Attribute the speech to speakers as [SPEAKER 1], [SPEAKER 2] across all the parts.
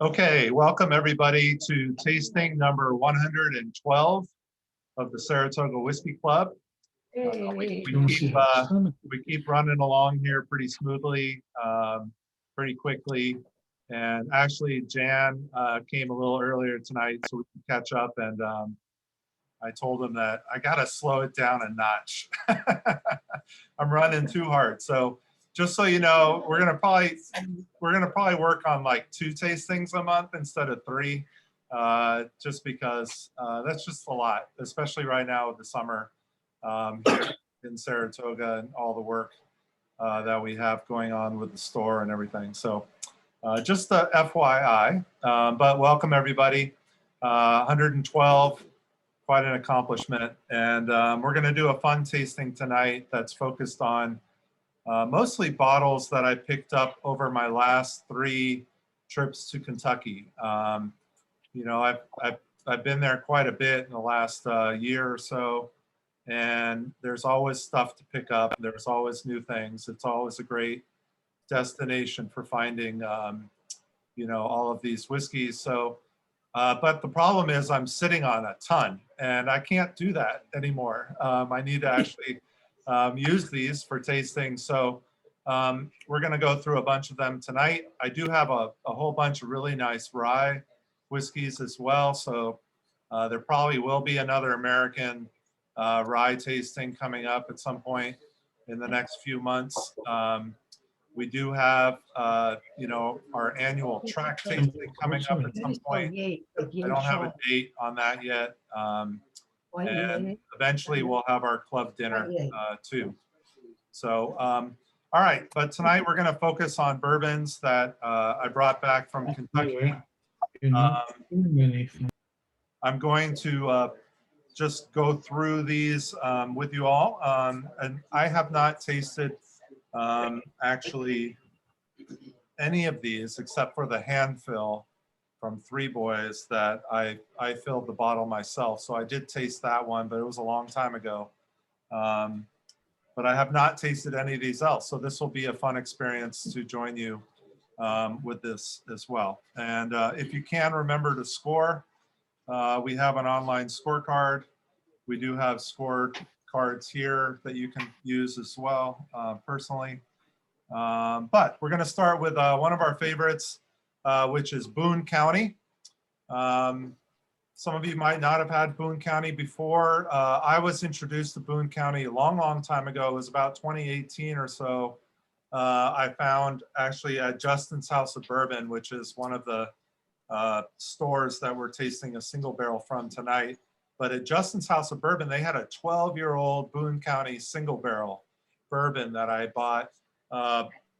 [SPEAKER 1] Okay, welcome everybody to tasting number 112 of the Saratoga Whiskey Club. We keep running along here pretty smoothly, pretty quickly. And actually, Jan came a little earlier tonight so we can catch up. And I told him that I got to slow it down a notch. I'm running too hard. So just so you know, we're gonna probably work on like 2 tastings a month instead of 3, just because that's just a lot, especially right now with the summer here in Saratoga and all the work that we have going on with the store and everything. So just a FYI, but welcome everybody. 112, quite an accomplishment, and we're going to do a fun tasting tonight that's focused on mostly bottles that I picked up over my last 3 trips to Kentucky. You know, I've been there quite a bit in the last year or so, and there's always stuff to pick up. There's always new things. It's always a great destination for finding, you know, all of these whiskeys. So, but the problem is I'm sitting on a ton, and I can't do that anymore. I need to actually use these for tasting. So we're going to go through a bunch of them tonight. I do have a whole bunch of really nice rye whiskeys as well. So there probably will be another American rye tasting coming up at some point in the next few months. We do have, you know, our annual track tasting coming up at some point. I don't have a date on that yet. And eventually we'll have our club dinner too. So, all right, but tonight we're going to focus on bourbons that I brought back from Kentucky. I'm going to just go through these with you all. And I have not tasted actually any of these except for the hand fill from Three Boys that I filled the bottle myself. So I did taste that one, but it was a long time ago. But I have not tasted any of these else. So this will be a fun experience to join you with this as well. And if you can remember to score, we have an online scorecard. We do have scored cards here that you can use as well personally. But we're gonna start with one of our favorites, which is Boone County. Some of you might not have had Boone County before. I was introduced to Boone County a long, long time ago. It was about 2018 or so. I found actually at Justin's House of Bourbon, which is one of the stores that we're tasting a single barrel from tonight. But at Justin's House of Bourbon, they had a 12-year-old Boone County single barrel bourbon that I bought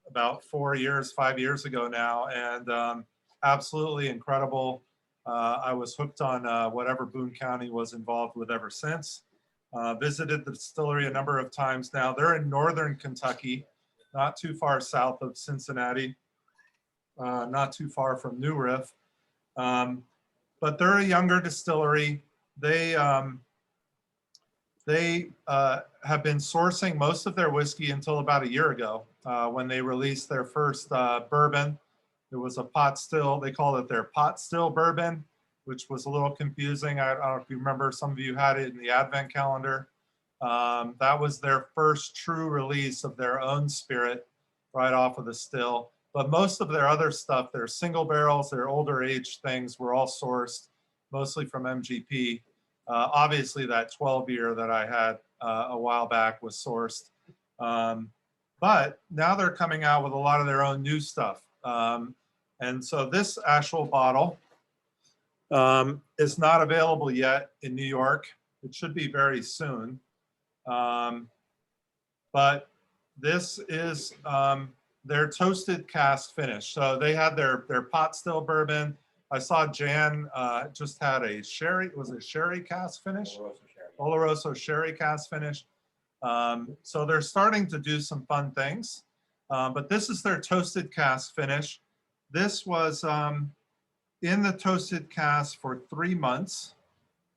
[SPEAKER 1] about 5 years ago now, and absolutely incredible. I was hooked on whatever Boone County was involved with ever since. Visited the distillery a number of times now. They're in northern Kentucky, not too far south of Cincinnati, not too far from New Riff. But they're a younger distillery. They have been sourcing most of their whiskey until about a year ago when they released their first bourbon. It was a pot still. They called it their pot still bourbon, which was a little confusing. I don't know if you remember, some of you had it in the advent calendar. That was their first true release of their own spirit right off of the still. But most of their other stuff, their single barrels, their older age things were all sourced mostly from MGP. Obviously that 12-year that I had a while back was sourced. But now they're coming out with a lot of their own new stuff. And so this actual bottle is not available yet in New York. It should be very soon. But this is their toasted cask finish. So they had their pot still bourbon. I saw Jan just had a sherry, was it sherry cask finish? Oloroso sherry cask finish. So they're starting to do some fun things. But this is their toasted cask finish. This was in the toasted cask for 3 months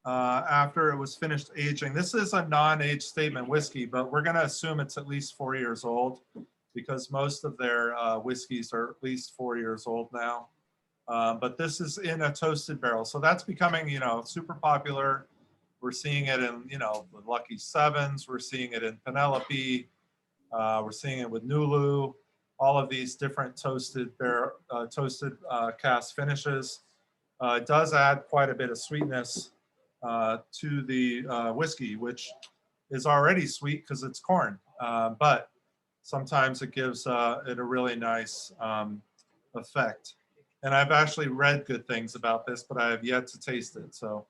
[SPEAKER 1] after it was finished aging. This is a non-age statement whiskey, but we're going to assume it's at least 4 years old because most of their whiskeys are at least 4 years old now. But this is in a toasted barrel. So that's becoming, you know, super popular. We're seeing it in, you know, the Lucky Sevens. We're seeing it in Penelope. We're seeing it with Nulu. All of these different toasted cask finishes. It does add quite a bit of sweetness to the whiskey, which is already sweet because it's corn. But sometimes it gives it a really nice effect. And I've actually read good things about this, but I have yet to taste it. So,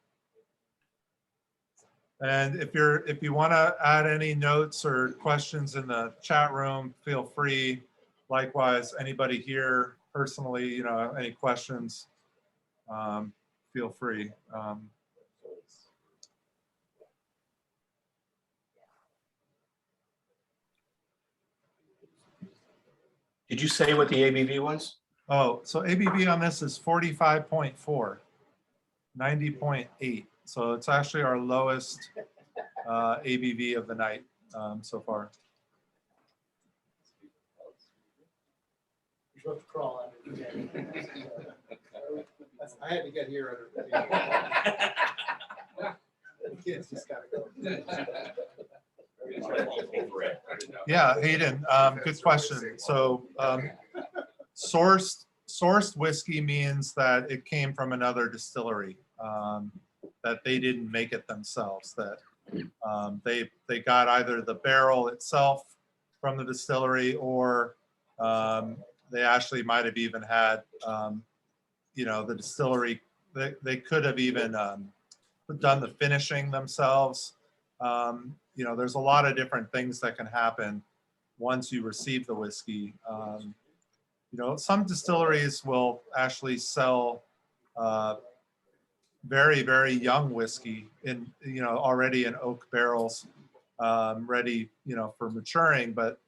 [SPEAKER 1] and if you want to add any notes or questions in the chat room, feel free. Likewise, anybody here personally, you know, any questions, feel free.
[SPEAKER 2] Did you say what the ABV was?
[SPEAKER 1] Oh, so ABV on this is 45.4, 90.8. So it's actually our lowest ABV of the night so far.
[SPEAKER 3] You have to crawl under. I had to get here under. The kids just gotta go.
[SPEAKER 1] Yeah, Hayden, good question. So sourced whiskey means that it came from another distillery, that they didn't make it themselves, that they got either the barrel itself from the distillery, or they actually might have even had, you know, the distillery, they could have even done the finishing themselves. You know, there's a lot of different things that can happen once you receive the whiskey. You know, some distilleries will actually sell very, very young whiskey in, you know, already in oak barrels, ready, you know, for maturing, but,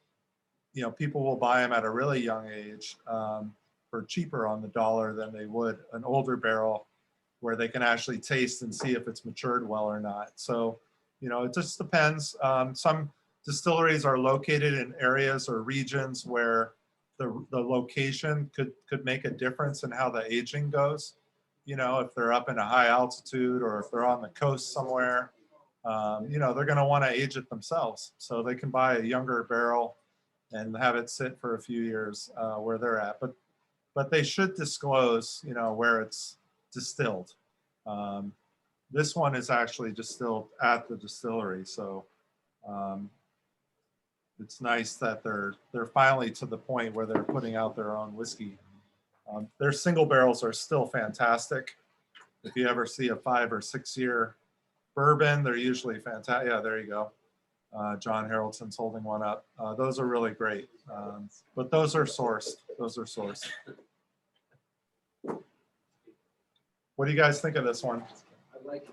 [SPEAKER 1] you know, people will buy them at a really young age for cheaper on the dollar than they would an older barrel where they can actually taste and see if it's matured well or not. So, you know, it just depends. Some distilleries are located in areas or regions where the location could make a difference in how the aging goes. You know, if they're up in a high altitude or if they're on the coast somewhere, you know, they're going to want to age it themselves. So they can buy a younger barrel and have it sit for a few years where they're at. But they should disclose, you know, where it's distilled. This one is actually distilled at the distillery, so it's nice that they're finally to the point where they're putting out their own whiskey. Their single barrels are still fantastic. If you ever see a 5 or 6 year bourbon, they're usually fantastic. Yeah, there you go. John Haraldson's holding one up. Those are really great, but those are sourced. Those are sourced. What do you guys think of this one?
[SPEAKER 3] I like it.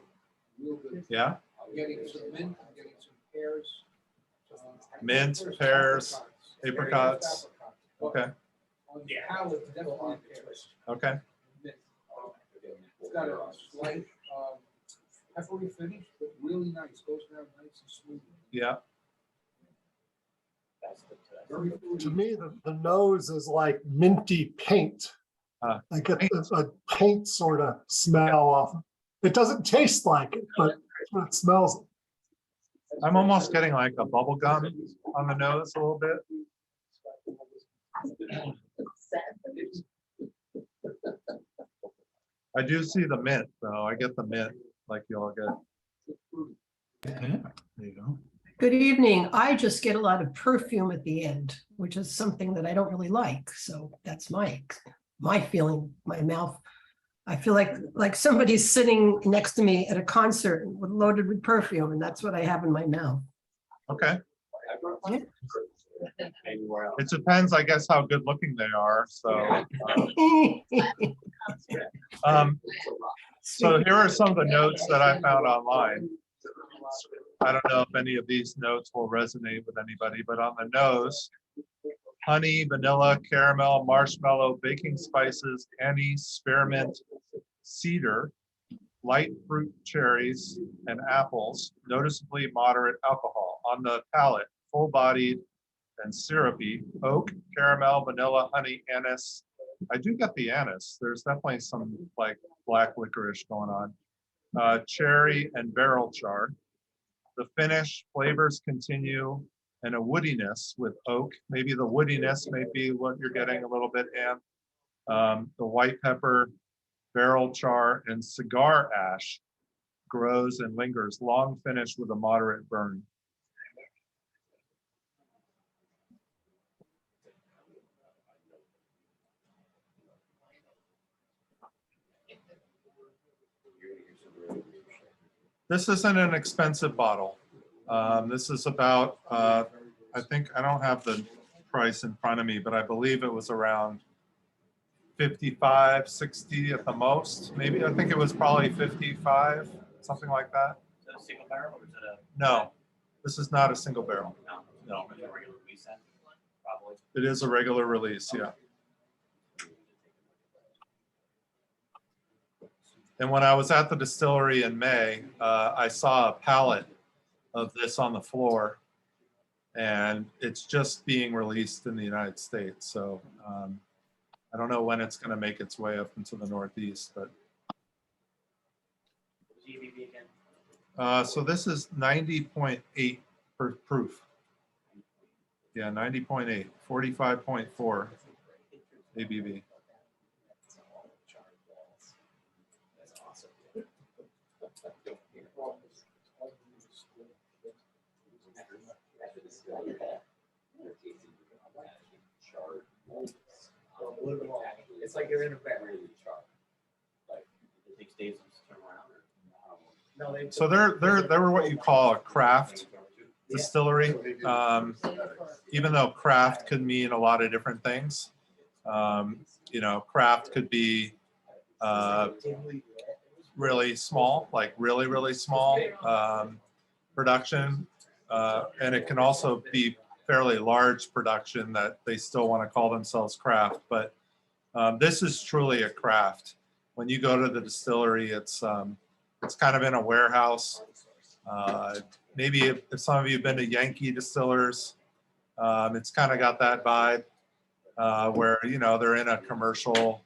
[SPEAKER 3] Real good.
[SPEAKER 1] Yeah?
[SPEAKER 3] I'm getting some mint, I'm getting some pears.
[SPEAKER 1] Mint, pears, apricots. Okay.
[SPEAKER 3] On the palate, definitely pears.
[SPEAKER 1] Okay.
[SPEAKER 3] Mint. It's got a slight peppery finish, but really nice. Goes down nice and smooth.
[SPEAKER 1] Yeah.
[SPEAKER 3] Very
[SPEAKER 4] To
[SPEAKER 3] fruity.
[SPEAKER 4] me, the nose is like minty paint. I get a paint sort of smell off. It doesn't taste like it, but it smells.
[SPEAKER 1] I'm almost getting like a bubble gum on the nose a little bit. I do see the mint, though. I get the mint like you all get.
[SPEAKER 5] Okay, there you go.
[SPEAKER 6] Good evening. I just get a lot of perfume at the end, which is something that I don't really like. So that's my feeling, my mouth. I feel like somebody's sitting next to me at a concert loaded with perfume, and that's what I have in my mouth.
[SPEAKER 1] Okay.
[SPEAKER 6] Yeah.
[SPEAKER 1] It depends, I guess, how good looking they are. So, so here are some of the notes that I found online. I don't know if any of these notes will resonate with anybody, but on the nose, honey, vanilla, caramel, marshmallow, baking spices, anise, spearmint, cedar, light fruit cherries, and apples, noticeably moderate alcohol. On the palate, full-bodied and syrupy, oak, caramel, vanilla, honey, anise, I do get the anise. There's definitely some like black licorice going on. Cherry and barrel char. The finish, flavors continue, and a woodiness with oak. Maybe the woodiness may be what you're getting a little bit in. The white pepper, barrel char, and cigar ash grows and lingers. Long finish with a moderate burn. This isn't an expensive bottle. This is about, I think, I don't have the price in front of me, but I believe it was around 55, 60 at the most. Maybe, I think it was probably 55, something like that.
[SPEAKER 2] Is it a single barrel or is it a?
[SPEAKER 1] No, this is not a single barrel.
[SPEAKER 2] No. Is it a regular release then? Probably.
[SPEAKER 1] It is a regular release, yeah. And when I was at the distillery in May, I saw a pallet of this on the floor, and it's just being released in the United States. So I don't know when it's going to make its way up into the Northeast, but.
[SPEAKER 2] GBB again?
[SPEAKER 1] So this is 90.8 proof. Yeah, 90.8, 45.4 ABV.
[SPEAKER 5] It's like you're in a bed.
[SPEAKER 2] It takes days to turn around or?
[SPEAKER 5] No, they.
[SPEAKER 1] So they were what you call a craft distillery. Even though craft could mean a lot of different things. You know, craft could be really small, like really, really small production. And it can also be fairly large production that they still want to call themselves craft. But this is truly a craft. When you go to the distillery, it's kind of in a warehouse. Maybe if some of you have been to Yankee distillers, it's kind of got that vibe where, you know, they're in a commercial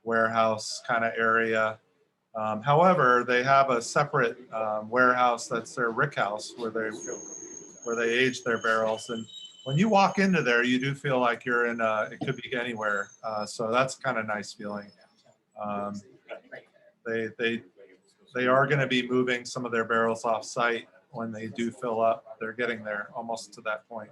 [SPEAKER 1] warehouse kind of area. However, they have a separate warehouse that's their rick house where they age their barrels. And when you walk into there, you do feel like you're in it could be anywhere. So that's kind of nice feeling. They are going to be moving some of their barrels off site when they do fill up. They're getting there almost to that point.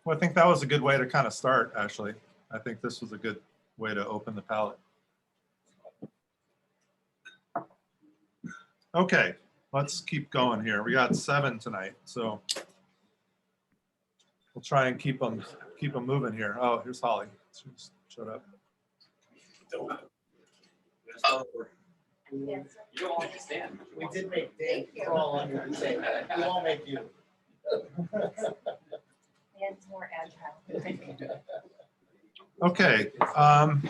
[SPEAKER 1] Well, I think that was a good way to kind of start, actually. I think this was a good way to open the palate. Okay, let's keep going here. We got 7 tonight, so we'll try and keep them moving here. Oh, here's Holly. She just showed up.
[SPEAKER 2] You don't all understand.
[SPEAKER 5] We did make Dave crawl under the table. We all make you.
[SPEAKER 7] Dan's more agile.
[SPEAKER 1] Okay. I'm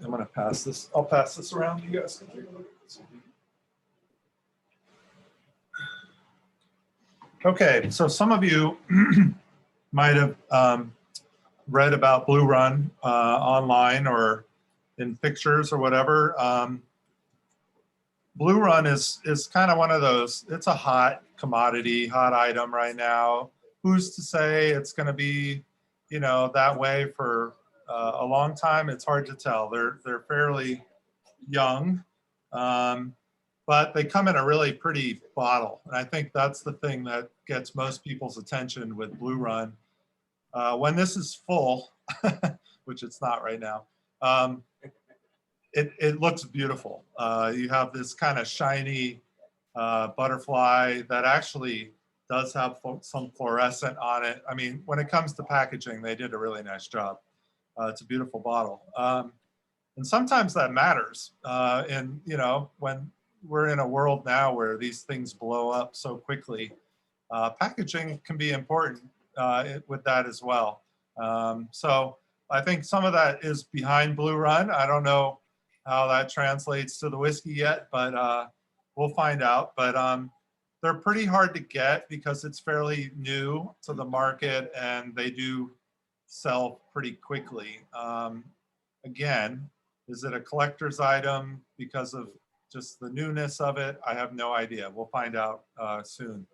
[SPEAKER 1] gonna pass this. I'll pass this around. You guys can take a look. Okay, so some of you might have read about Blue Run online or in pictures or whatever. Blue Run is kind of one of those, it's a hot commodity, hot item right now. Who's to say it's going to be, you know, that way for a long time? It's hard to tell. They're fairly young, but they come in a really pretty bottle. And I think that's the thing that gets most people's attention with Blue Run. When this is full, which it's not right now, it looks beautiful. You have this kind of shiny butterfly that actually does have some fluorescent on it. I mean, when it comes to packaging, they did a really nice job. It's a beautiful bottle. And sometimes that matters. And, you know, when we're in a world now where these things blow up so quickly, packaging can be important with that as well. So I think some of that is behind Blue Run. I don't know how that translates to the whiskey yet, but we'll find out. But they're pretty hard to get because it's fairly new to the market and they do sell pretty quickly. Again, is it a collector's item because of just the newness of it? I have no idea. We'll find out soon.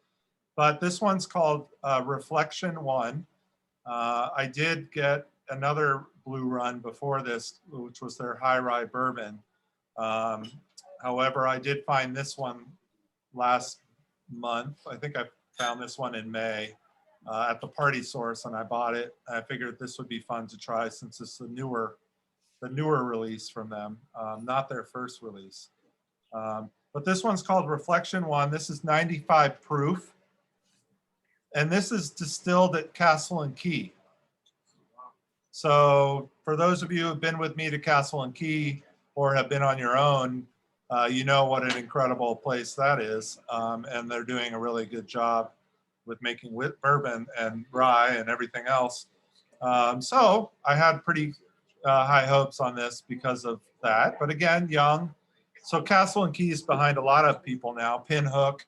[SPEAKER 1] But this one's called Reflection One. I did get another Blue Run before this, which was their high rye bourbon. However, I did find this one last month. I think I found this one in May at the Party Source, and I bought it. I figured this would be fun to try since it's the newer release from them, not their first release. But this one's called Reflection One. This is 95 proof, and this is distilled at Castle and Key. So for those of you who have been with me to Castle and Key or have been on your own, you know what an incredible place that is. And they're doing a really good job with making bourbon and rye and everything else. So I had pretty high hopes on this because of that. But again, young. So Castle and Key is behind a lot of people now. Pinhook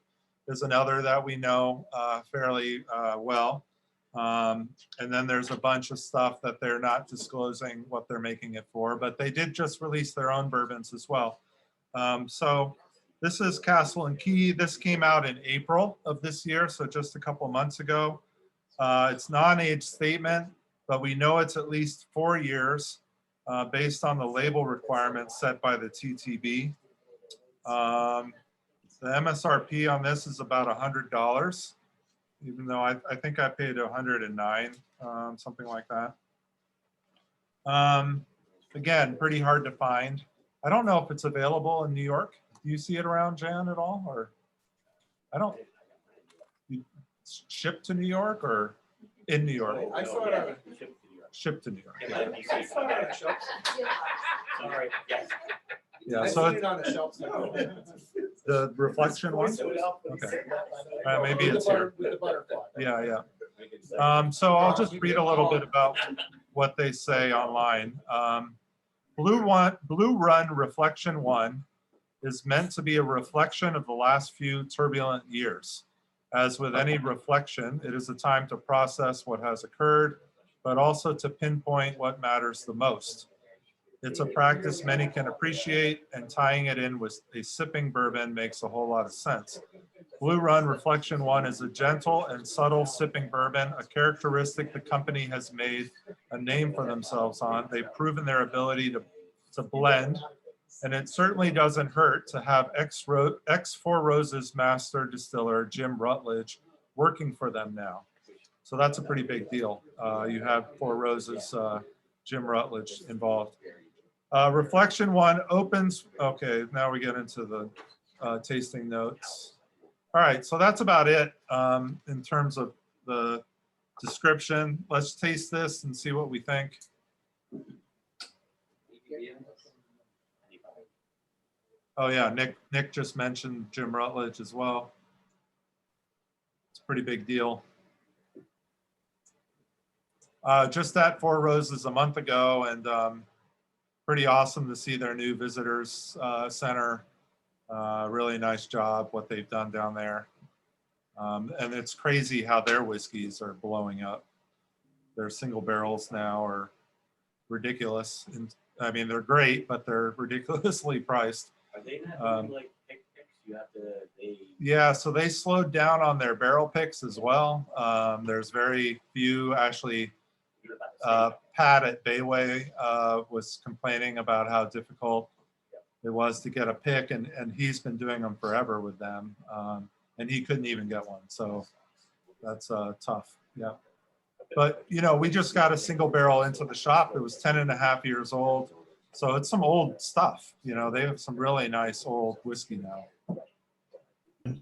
[SPEAKER 1] is another that we know fairly well. And then there's a bunch of stuff that they're not disclosing what they're making it for, but they did just release their own bourbons as well. So this is Castle and Key. This came out in April of this year, so just a couple months ago. It's non-age statement, but we know it's at least 4 years based on the label requirements set by the TTB. The MSRP on this is about $100. Even though I think I paid 109, something like that. Again, pretty hard to find. I don't know if it's available in New York. Do you see it around, Jan, at all? Or I don't. You ship to New York or in New York?
[SPEAKER 3] I saw it on
[SPEAKER 1] Shipped to New York.
[SPEAKER 2] Yeah,
[SPEAKER 3] I saw it on a shelf.
[SPEAKER 2] Sorry, yes.
[SPEAKER 1] Yeah.
[SPEAKER 3] I
[SPEAKER 1] So
[SPEAKER 3] seen it on a shelf.
[SPEAKER 1] the Reflection one. Okay. Maybe it's here.
[SPEAKER 3] With the butterfly.
[SPEAKER 1] Yeah, yeah. So I'll just read a little bit about what they say online. Blue Run Reflection One is meant to be a reflection of the last few turbulent years. As with any reflection, it is a time to process what has occurred, but also to pinpoint what matters the most. It's a practice many can appreciate, and tying it in with a sipping bourbon makes a whole lot of sense. Blue Run Reflection One is a gentle and subtle sipping bourbon, a characteristic the company has made a name for themselves on. They've proven their ability to blend, and it certainly doesn't hurt to have ex-Four Roses master distiller Jim Rutledge working for them now. So that's a pretty big deal. You have Four Roses Jim Rutledge involved. Reflection One opens, okay, now we get into the tasting notes. All right, so that's about it in terms of the description. Let's taste this and see what we think. Oh yeah, Nick just mentioned Jim Rutledge as well. It's a pretty big deal. Just at Four Roses a month ago, and pretty awesome to see their new visitors center. Really nice job what they've done down there. And it's crazy how their whiskeys are blowing up. Their single barrels now are ridiculous. And I mean, they're great, but they're ridiculously priced.
[SPEAKER 2] Are they not doing like picks? You have to,
[SPEAKER 1] Yeah, so they slowed down on their barrel picks as well. There's very few actually. Pat at Bayway was complaining about how difficult it was to get a pick, and he's been doing them forever with them, and he couldn't even get one. So that's tough. Yeah. But, you know, we just got a single barrel into the shop. It was 10.5 years old. So it's some old stuff. You know, they have some really nice old whiskey now.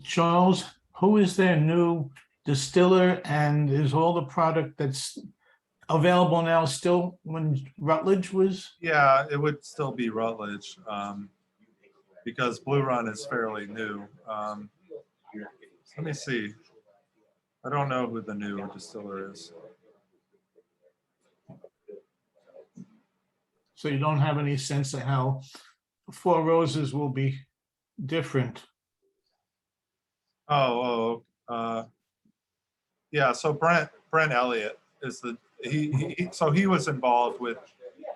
[SPEAKER 8] Charles, who is their new distiller, and is all the product that's available now still when Rutledge was?
[SPEAKER 1] Yeah, it would still be Rutledge because Blue Run is fairly new. Let me see. I don't know who the new distiller is.
[SPEAKER 8] So you don't have any sense of how Four Roses will be different?
[SPEAKER 1] Yeah, so Brent Elliott is so he was involved with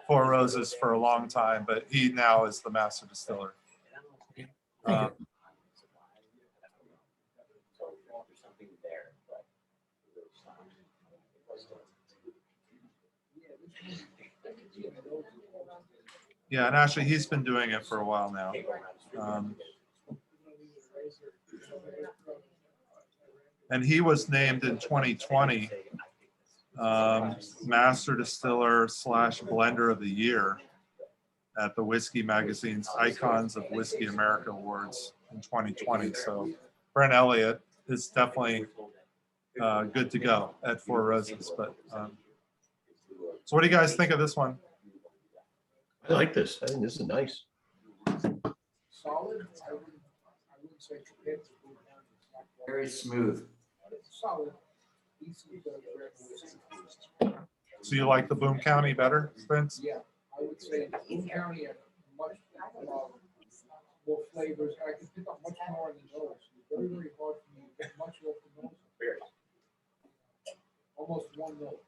[SPEAKER 1] Four Roses for a long time, but he now is the master distiller.
[SPEAKER 8] Thank you.
[SPEAKER 1] Yeah, and actually he's been doing it for a while now. And he was named in 2020 Master Distiller / Blender of the Year at the Whiskey Magazine's Icons of Whiskey America Awards in 2020. So Brent Elliott is definitely good to go at Four Roses. But so what do you guys think of this one?
[SPEAKER 9] I like this. I think this is nice.
[SPEAKER 3] Solid, I wouldn't say compared to Boone County, it's not quite-
[SPEAKER 5] Very smooth.
[SPEAKER 3] Solid. Decent, whiskey.
[SPEAKER 1] So you like the Boone County better, Spence?
[SPEAKER 3] Yeah, I would say Boone County had much more flavors. I could pick up much more in the nose. It's very, very hard for me to get much off the nose. Almost one note.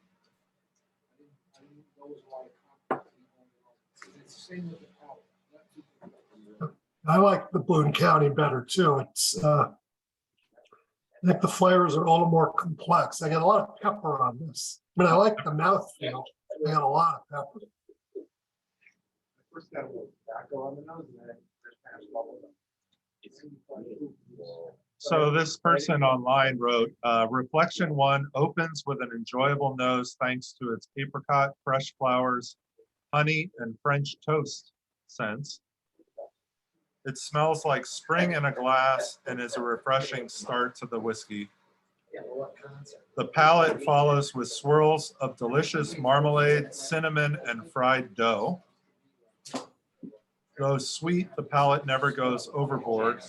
[SPEAKER 3] I didn't know it was a lot of complexity. It's the same with the palate. Not too complex.
[SPEAKER 4] I like the Boone County better too. It's, I think the flavors are a little more complex. I get a lot of pepper on this. I mean, I like the mouthfeel. I got a lot of pepper.
[SPEAKER 3] First got a little tobacco on the nose and then there's kind of bubble.
[SPEAKER 1] So this person online wrote, Reflection 1 opens with an enjoyable nose thanks to its apricot, fresh flowers, honey, and French toast scents. It smells like spring in a glass and is a refreshing start to the whiskey. The palate follows with swirls of delicious marmalade, cinnamon, and fried dough. Though sweet, the palate never goes overboard.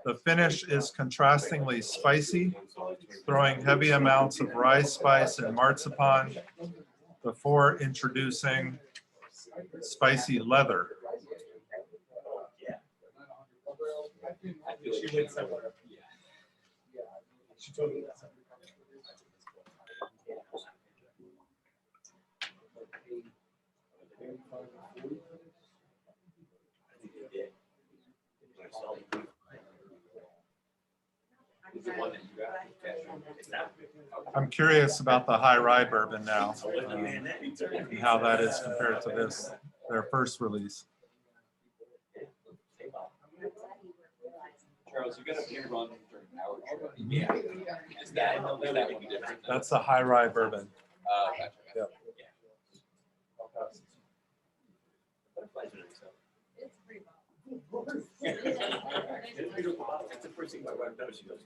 [SPEAKER 1] The finish is contrastingly spicy, throwing heavy amounts of rye spice and marzipan before introducing spicy leather.
[SPEAKER 3] She told me that.
[SPEAKER 1] I'm curious about the high rye bourbon now, and how that is compared to this, their first release.
[SPEAKER 2] Charles, you got a beer run during hour. Yeah. Is that would be different?
[SPEAKER 1] That's the high rye bourbon.
[SPEAKER 2] Gotcha.
[SPEAKER 1] Yep.
[SPEAKER 7] It's pretty
[SPEAKER 2] That's the first thing my wife does. She goes,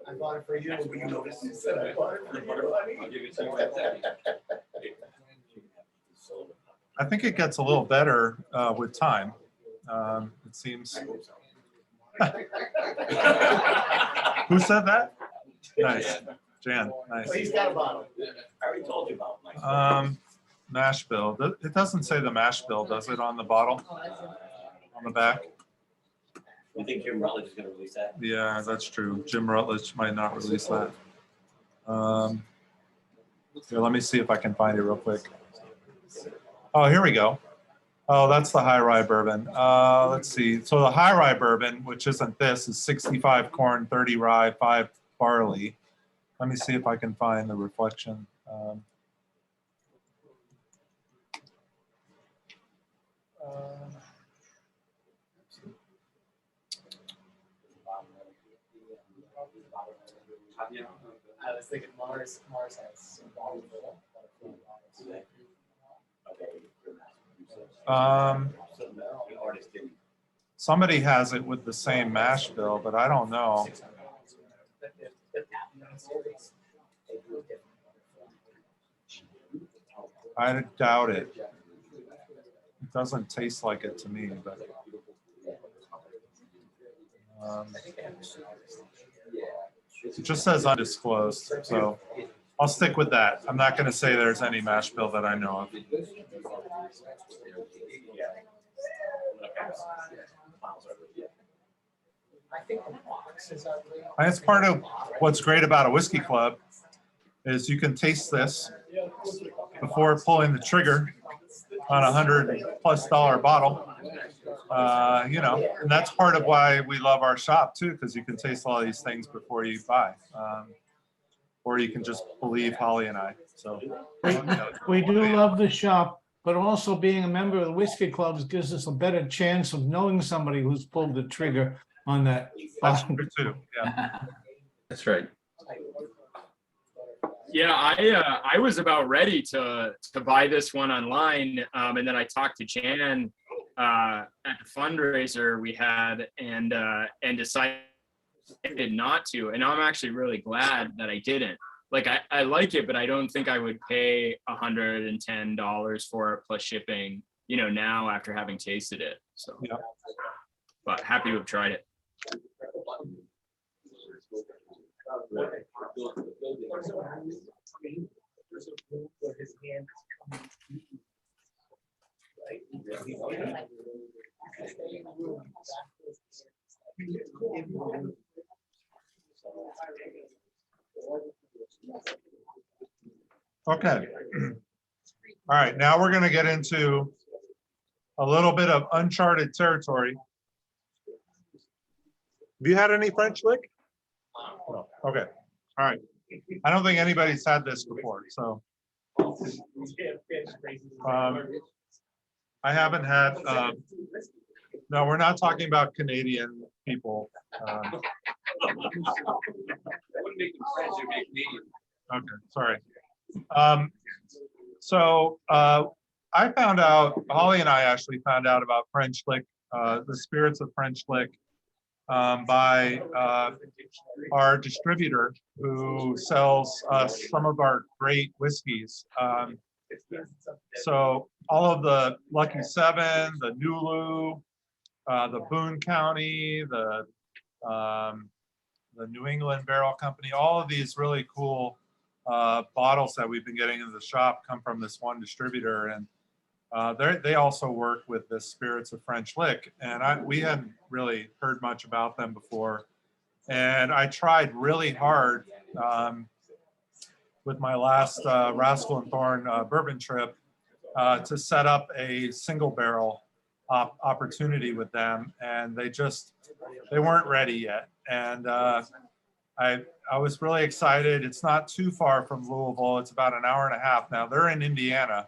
[SPEAKER 5] I bought it for you.
[SPEAKER 2] "That's what you noticed." I bought it for you. I'll give it to you right there.
[SPEAKER 1] I think it gets a little better with time. It seems. Who said that? Nice, Jan. Nice.
[SPEAKER 5] He's got a bottle.
[SPEAKER 2] I already told you about my.
[SPEAKER 1] Mash bill. It doesn't say the mash bill, does it, on the bottle, on the back?
[SPEAKER 2] You think Jim Rutledge is gonna release that?
[SPEAKER 1] Yeah, that's true. Jim Rutledge might not release that. Here, let me see if I can find it real quick. Oh, here we go. Oh, that's the high rye bourbon. Let's see. So the high rye bourbon, which isn't this, is 65 corn, 30 rye, 5 barley. Let me see if I can find the reflection.
[SPEAKER 5] I was thinking Mars has a bottle full.
[SPEAKER 1] Somebody has it with the same mash bill, but I don't know. I doubt it. It doesn't taste like it to me, but. It just says undisclosed, so I'll stick with that. I'm not going to say there's any mash bill that I know of.
[SPEAKER 5] I think the box is ugly.
[SPEAKER 1] That's part of what's great about a whiskey club is you can taste this before pulling the trigger on $100+ bottle. You know, and that's part of why we love our shop too, because you can taste all these things before you buy. Or you can just believe Holly and I. So
[SPEAKER 8] We do love the shop, but also being a member of the whiskey clubs gives us a better chance of knowing somebody who's pulled the trigger on that.
[SPEAKER 1] that's true too. Yeah.
[SPEAKER 9] That's right.
[SPEAKER 2] Yeah, I was about ready to buy this one online, and then I talked to Jan at the fundraiser we had, and decided not to. And I'm actually really glad that I didn't. Like I like it, but I don't think I would pay $110 for it plus shipping. You know, now after having tasted it. So,
[SPEAKER 1] Yeah.
[SPEAKER 2] But happy to have tried it.
[SPEAKER 1] Okay. All right, now we're going to get into a little bit of uncharted territory. Have you had any French lick? No. Okay. All right. I don't think anybody's had this before, so. I haven't had, no, we're not talking about Canadian people. Okay, sorry. So I found out, Holly and I actually found out about French lick, the spirits of French lick, by our distributor who sells us some of our great whiskeys. So all of the Lucky Seven, the Nulu, the Boone County, the New England Barrel Company, all of these really cool bottles that we've been getting into the shop come from this one distributor, and they also work with the spirits of French lick, and we hadn't really heard much about them before, and I tried really hard with my last Rascal and Thorn bourbon trip to set up a single barrel opportunity with them, and they weren't ready yet, and I was really excited. It's not too far from Louisville. It's about an hour and a half now. They're in Indiana,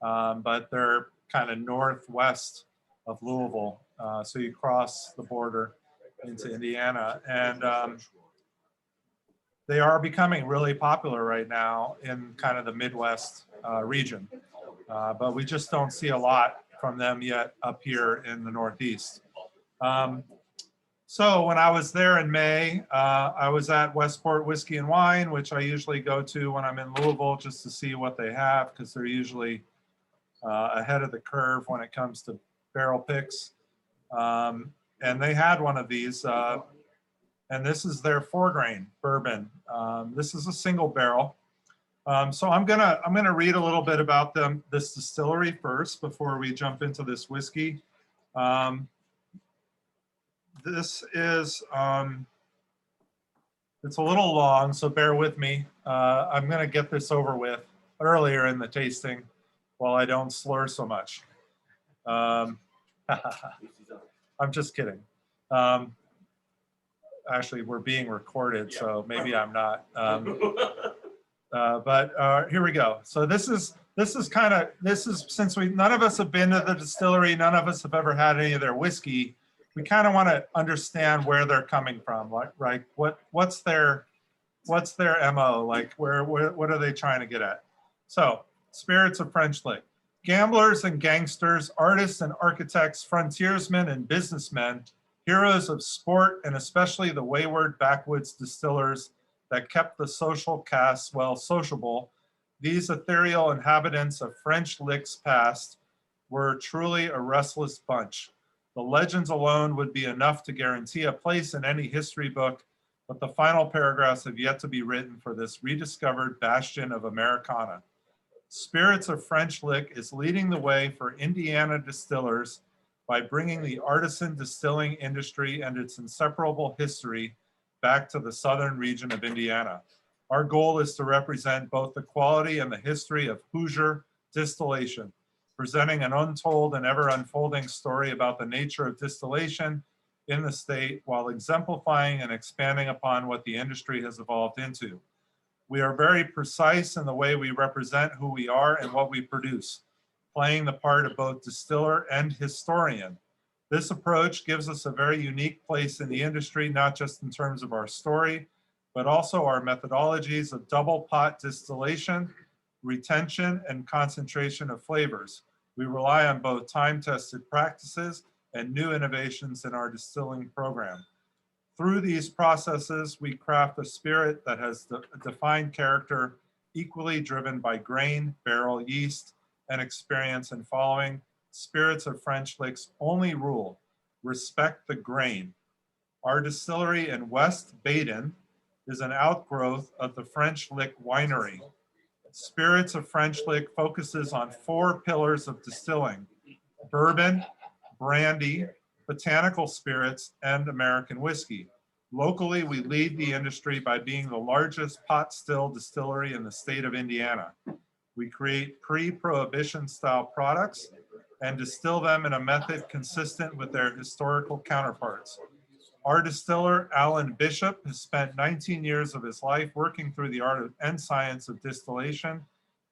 [SPEAKER 1] but they're kind of northwest of Louisville. So you cross the border into Indiana. And they are becoming really popular right now in kind of the Midwest region. But we just don't see a lot from them yet up here in the Northeast. So when I was there in May, I was at Westport Whiskey and Wine, which I usually go to when I'm in Louisville just to see what they have, because they're usually ahead of the curve when it comes to barrel picks. And they had one of these, and this is their 4-grain bourbon. This is a single barrel. So I'm gonna read a little bit about this distillery first before we jump into this whiskey. This is, it's a little long, so bear with me. I'm going to get this over with earlier in the tasting while I don't slur so much. I'm just kidding. Actually, we're being recorded, so maybe I'm not. But here we go. So this is since none of us have been to the distillery, none of us have ever had any of their whiskey. We kind of want to understand where they're coming from, like what's their MO, like what are they trying to get at? So, spirits of French lick. Gamblers and gangsters, artists and architects, frontiersmen and businessmen, heroes of sport, and especially the wayward backwoods distillers that kept the social casks well sociable, these ethereal inhabitants of French lick's past were truly a restless bunch. The legends alone would be enough to guarantee a place in any history book, but the final paragraphs have yet to be written for this rediscovered bastion of Americana. Spirits of French lick is leading the way for Indiana distillers by bringing the artisan distilling industry and its inseparable history back to the southern region of Indiana. Our goal is to represent both the quality and the history of Hoosier distillation, presenting an untold and ever unfolding story about the nature of distillation in the state while exemplifying and expanding upon what the industry has evolved into. We are very precise in the way we represent who we are and what we produce, playing the part of both distiller and historian. This approach gives us a very unique place in the industry, not just in terms of our story, but also our methodologies of double pot distillation, retention, and concentration of flavors. We rely on both time-tested practices and new innovations in our distilling program. Through these processes, we craft a spirit that has a defined character, equally driven by grain, barrel, yeast, and experience in following Spirits of French Lick's only rule: respect the grain. Our distillery in West Baden is an outgrowth of the French Lick winery. Spirits of French Lick focuses on 4 pillars of distilling: bourbon, brandy, botanical spirits, and American whiskey. Locally, we lead the industry by being the largest pot still distillery in the state of Indiana. We create pre-prohibition style products and distill them in a method consistent with their historical counterparts. Our distiller, Alan Bishop, has spent 19 years of his life working through the art and science of distillation,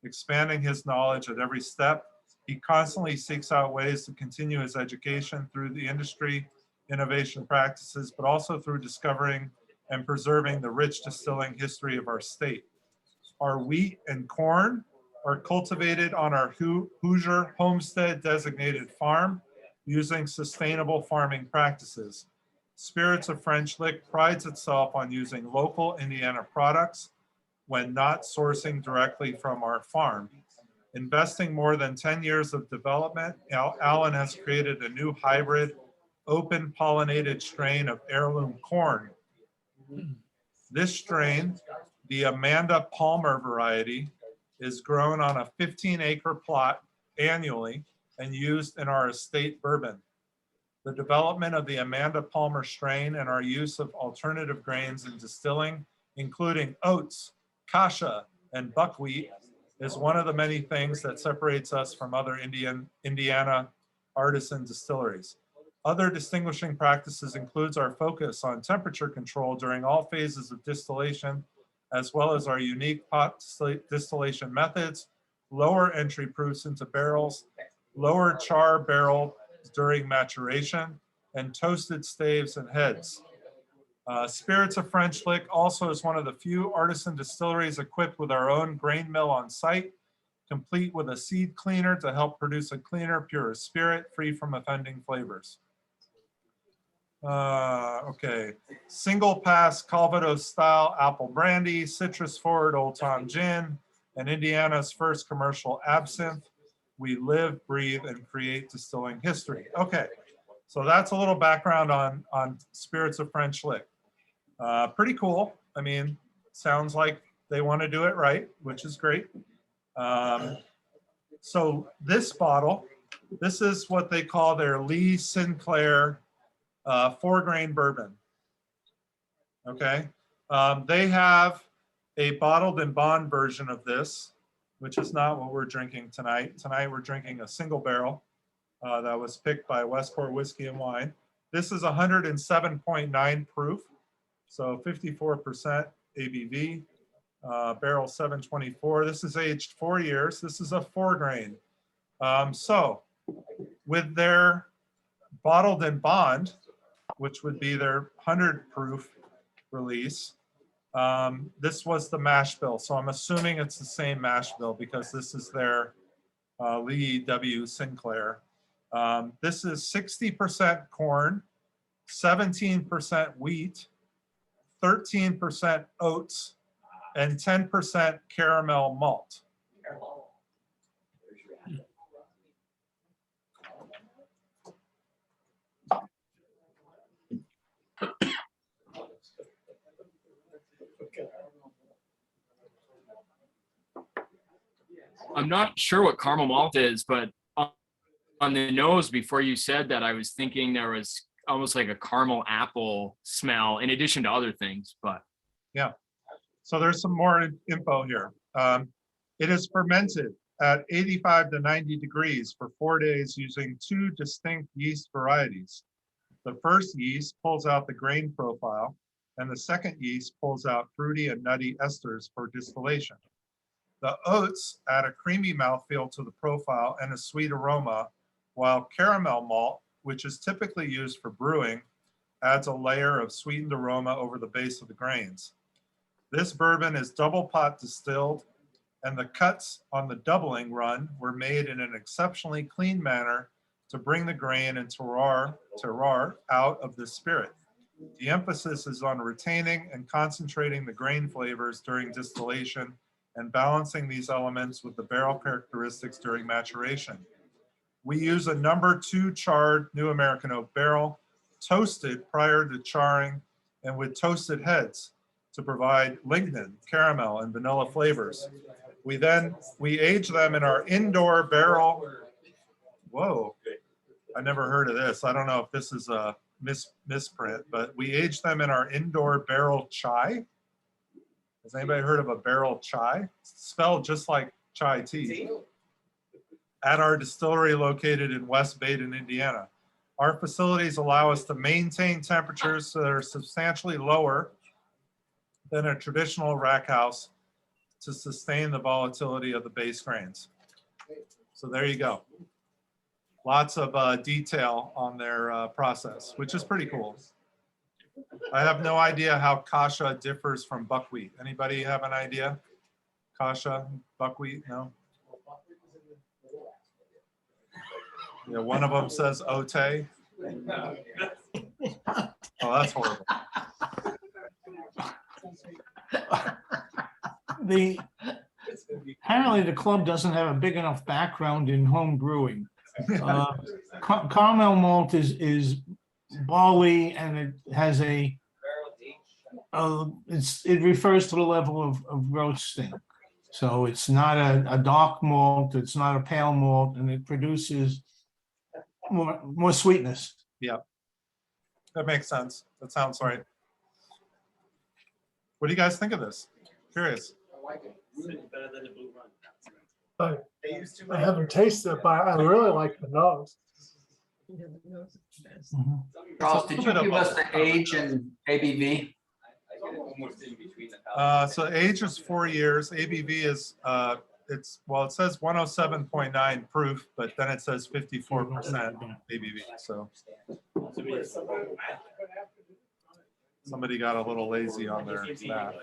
[SPEAKER 1] expanding his knowledge at every step. He constantly seeks out ways to continue his education through the industry innovation practices, but also through discovering and preserving the rich distilling history of our state. Our wheat and corn are cultivated on our Hoosier homestead designated farm using sustainable farming practices. Spirits of French Lick prides itself on using local Indiana products when not sourcing directly from our farm. Investing more than 10 years of development, Alan has created a new hybrid, open pollinated strain of heirloom corn. This strain, the Amanda Palmer variety, is grown on a 15-acre plot annually and used in our estate bourbon. The development of the Amanda Palmer strain and our use of alternative grains in distilling, including oats, kasha, and buckwheat, is one of the many things that separates us from other Indiana artisan distilleries. Other distinguishing practices includes our focus on temperature control during all phases of distillation, as well as our unique pot distillation methods, lower entry proofs into barrels, lower char barrel during maturation, and toasted staves and heads. Spirits of French Lick also is one of the few artisan distilleries equipped with our own grain mill on site, complete with a seed cleaner to help produce a cleaner, purer spirit free from offending flavors. Okay, single pass Calvados style apple brandy, citrus forward Old Tom gin, and Indiana's first commercial absinthe. We live, breathe, and create distilling history. Okay, so that's a little background on Spirits of French Lick. Pretty cool. I mean, sounds like they want to do it right, which is great. So this bottle, this is what they call their Lee Sinclair 4-grain bourbon. Okay, they have a bottled and bond version of this, which is not what we're drinking tonight. Tonight we're drinking a single barrel that was picked by Westport Whiskey and Wine. This is 107.9 proof, so 54% ABV, barrel 724. This is aged 4 years. This is a 4-grain. So with their bottled and bond, which would be their 100 proof release, this was the mash bill. So I'm assuming it's the same mash bill because this is their Lee W. Sinclair. This is 60% corn, 17% wheat, 13% oats, and 10% caramel malt.
[SPEAKER 2] I'm not sure what caramel malt is, but On the nose, before you said that, I was thinking there was almost like a caramel apple smell in addition to other things, but
[SPEAKER 1] So there's some more info here. It is fermented at 85 to 90 degrees for 4 days using 2 distinct yeast varieties. The first yeast pulls out the grain profile, and the second yeast pulls out fruity and nutty esters for distillation. The oats add a creamy mouthfeel to the profile and a sweet aroma, while caramel malt, which is typically used for brewing, adds a layer of sweetened aroma over the base of the grains. This bourbon is double pot distilled, and the cuts on the doubling run were made in an exceptionally clean manner to bring the grain and terroir out of the spirit. The emphasis is on retaining and concentrating the grain flavors during distillation and balancing these elements with the barrel characteristics during maturation. We use a number 2 charred New American oak barrel, toasted prior to charring and with toasted heads to provide lignin, caramel, and vanilla flavors. We age them in our indoor barrel. Whoa, I never heard of this. I don't know if this is a misprint, but we age them in our indoor barrel chai. Has anybody heard of a barrel chai? It's spelled just like chai tea. At our distillery located in West Baden, Indiana. Our facilities allow us to maintain temperatures that are substantially lower than a traditional rack house to sustain the volatility of the base grains. So there you go. Lots of detail on their process, which is pretty cool. I have no idea how kasha differs from buckwheat. Anybody have an idea? Kasha, buckwheat, no? Yeah, one of them says ote. Oh, that's horrible.
[SPEAKER 8] Apparently the club doesn't have a big enough background in home brewing. Caramel malt is barley, and it has it refers to the level of roasting. So it's not a dark malt, it's not a pale malt, and it produces more sweetness.
[SPEAKER 1] Yeah, that makes sense. That sounds right. What do you guys think of this? Curious.
[SPEAKER 4] I haven't tasted it, but I really like the nose.
[SPEAKER 10] Charles, did you give us the age and ABV?
[SPEAKER 1] So age is 4 years. ABV is it says 107.9 proof, but then it says 54% ABV. So somebody got a little lazy on their math.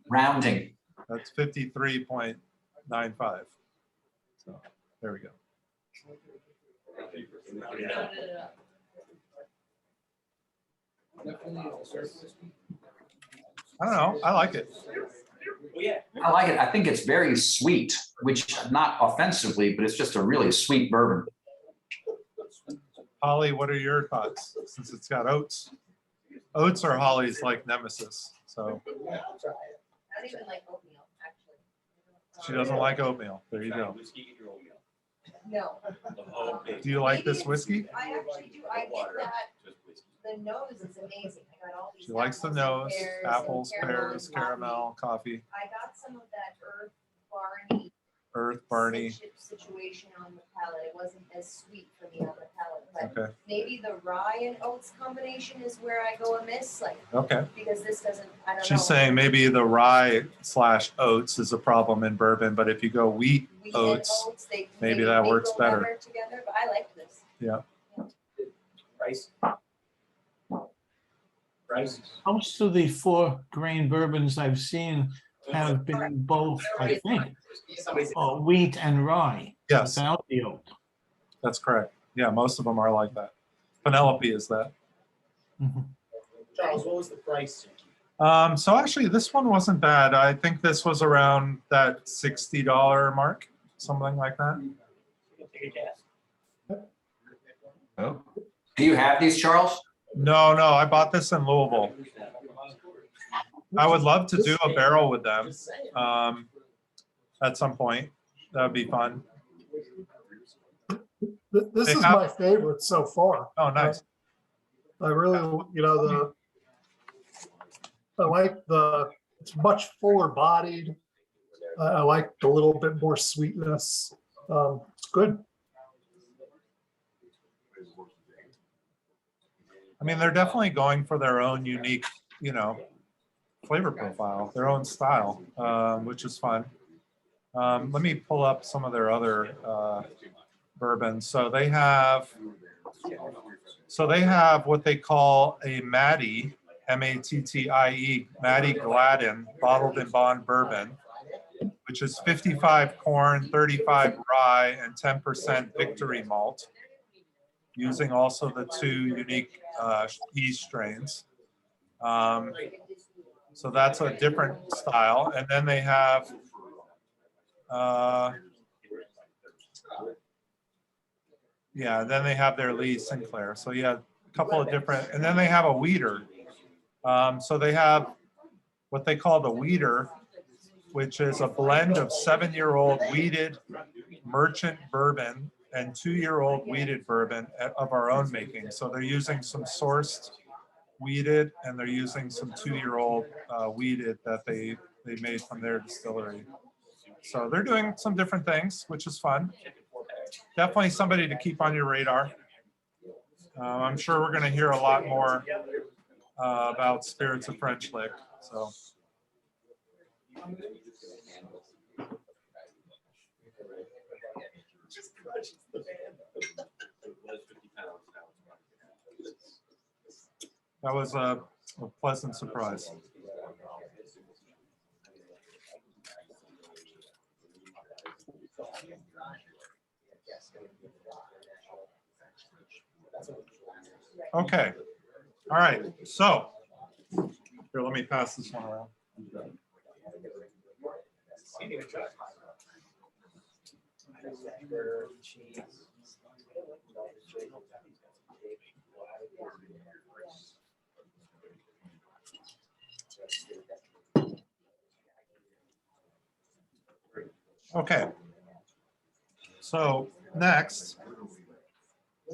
[SPEAKER 10] Rounding.
[SPEAKER 1] That's 53.95. So there we go. I don't know. I like it.
[SPEAKER 10] I like it. I think it's very sweet, which not offensively, but it's just a really sweet bourbon.
[SPEAKER 1] Holly, what are your thoughts? Since it's got oats. Oats are Holly's like nemesis. So
[SPEAKER 7] I don't even like oatmeal, actually.
[SPEAKER 1] she doesn't like oatmeal. There you go.
[SPEAKER 7] No.
[SPEAKER 1] Do you like this whiskey?
[SPEAKER 7] I actually do. I get that. The nose is amazing. I got all these.
[SPEAKER 1] She likes the
[SPEAKER 7] apples and
[SPEAKER 1] nose,
[SPEAKER 7] pears
[SPEAKER 1] apples,
[SPEAKER 7] and
[SPEAKER 1] pears,
[SPEAKER 7] and
[SPEAKER 1] caramel, coffee,
[SPEAKER 7] I got some of that
[SPEAKER 1] earth, Barney.
[SPEAKER 7] situation on the palate. It wasn't as sweet for me on the palate, but
[SPEAKER 1] Okay,
[SPEAKER 7] maybe the rye and oats combination is where I go amiss, like,
[SPEAKER 1] okay.
[SPEAKER 7] because this doesn't, I don't know.
[SPEAKER 1] She's saying maybe the rye/oats is a problem in bourbon, but if you go wheat,
[SPEAKER 7] Wheat
[SPEAKER 1] oats,
[SPEAKER 7] and oats, they
[SPEAKER 1] maybe
[SPEAKER 7] maybe
[SPEAKER 1] that
[SPEAKER 7] they
[SPEAKER 1] works
[SPEAKER 7] go
[SPEAKER 1] better.
[SPEAKER 7] Together, but I like this.
[SPEAKER 1] Yeah.
[SPEAKER 9] Rice.
[SPEAKER 8] Most of the 4 grain bourbons I've seen have been both, I think, wheat and rye.
[SPEAKER 1] Yes,
[SPEAKER 8] Without the oat.
[SPEAKER 1] that's correct. Yeah, most of them are like that. Penelope is that.
[SPEAKER 8] Mhm.
[SPEAKER 9] Charles, what was the price?
[SPEAKER 1] So actually, this one wasn't bad. I think this was around that $60 mark, something like that.
[SPEAKER 9] Take a guess.
[SPEAKER 10] Do you have these, Charles?
[SPEAKER 1] No, I bought this in Louisville. I would love to do a barrel with them at some point. That would be fun.
[SPEAKER 4] This
[SPEAKER 1] They
[SPEAKER 4] is
[SPEAKER 1] have-
[SPEAKER 4] my favorite so far.
[SPEAKER 1] Oh, nice.
[SPEAKER 4] I really, I like it's much fuller bodied. I like a little bit more sweetness. It's good.
[SPEAKER 1] I mean, they're definitely going for their own unique, flavor profile, their own style, which is fun. Let me pull up some of their other bourbons. So they have what they call a Mattie, M-A-T-T-I-E, Mattie Gladden bottled in bond bourbon, which is 55 corn, 35 rye, and 10% Victory malt, using also the two unique yeast strains. So that's a different style. And then they have then they have their Lee Sinclair. So yeah, a couple of different, and then they have a weeder. So they have what they call the weeder, which is a blend of 7-year-old wheated merchant bourbon and 2-year-old wheated bourbon of our own making. So they're using some sourced wheated, and they're using some 2-year-old wheated that they made from their distillery. So they're doing some different things, which is fun. Definitely somebody to keep on your radar. I'm sure we're going to hear a lot more about Spirits of French Lick. So. That was a pleasant surprise. Okay. All right. So here, let me pass this one around. Okay. So next,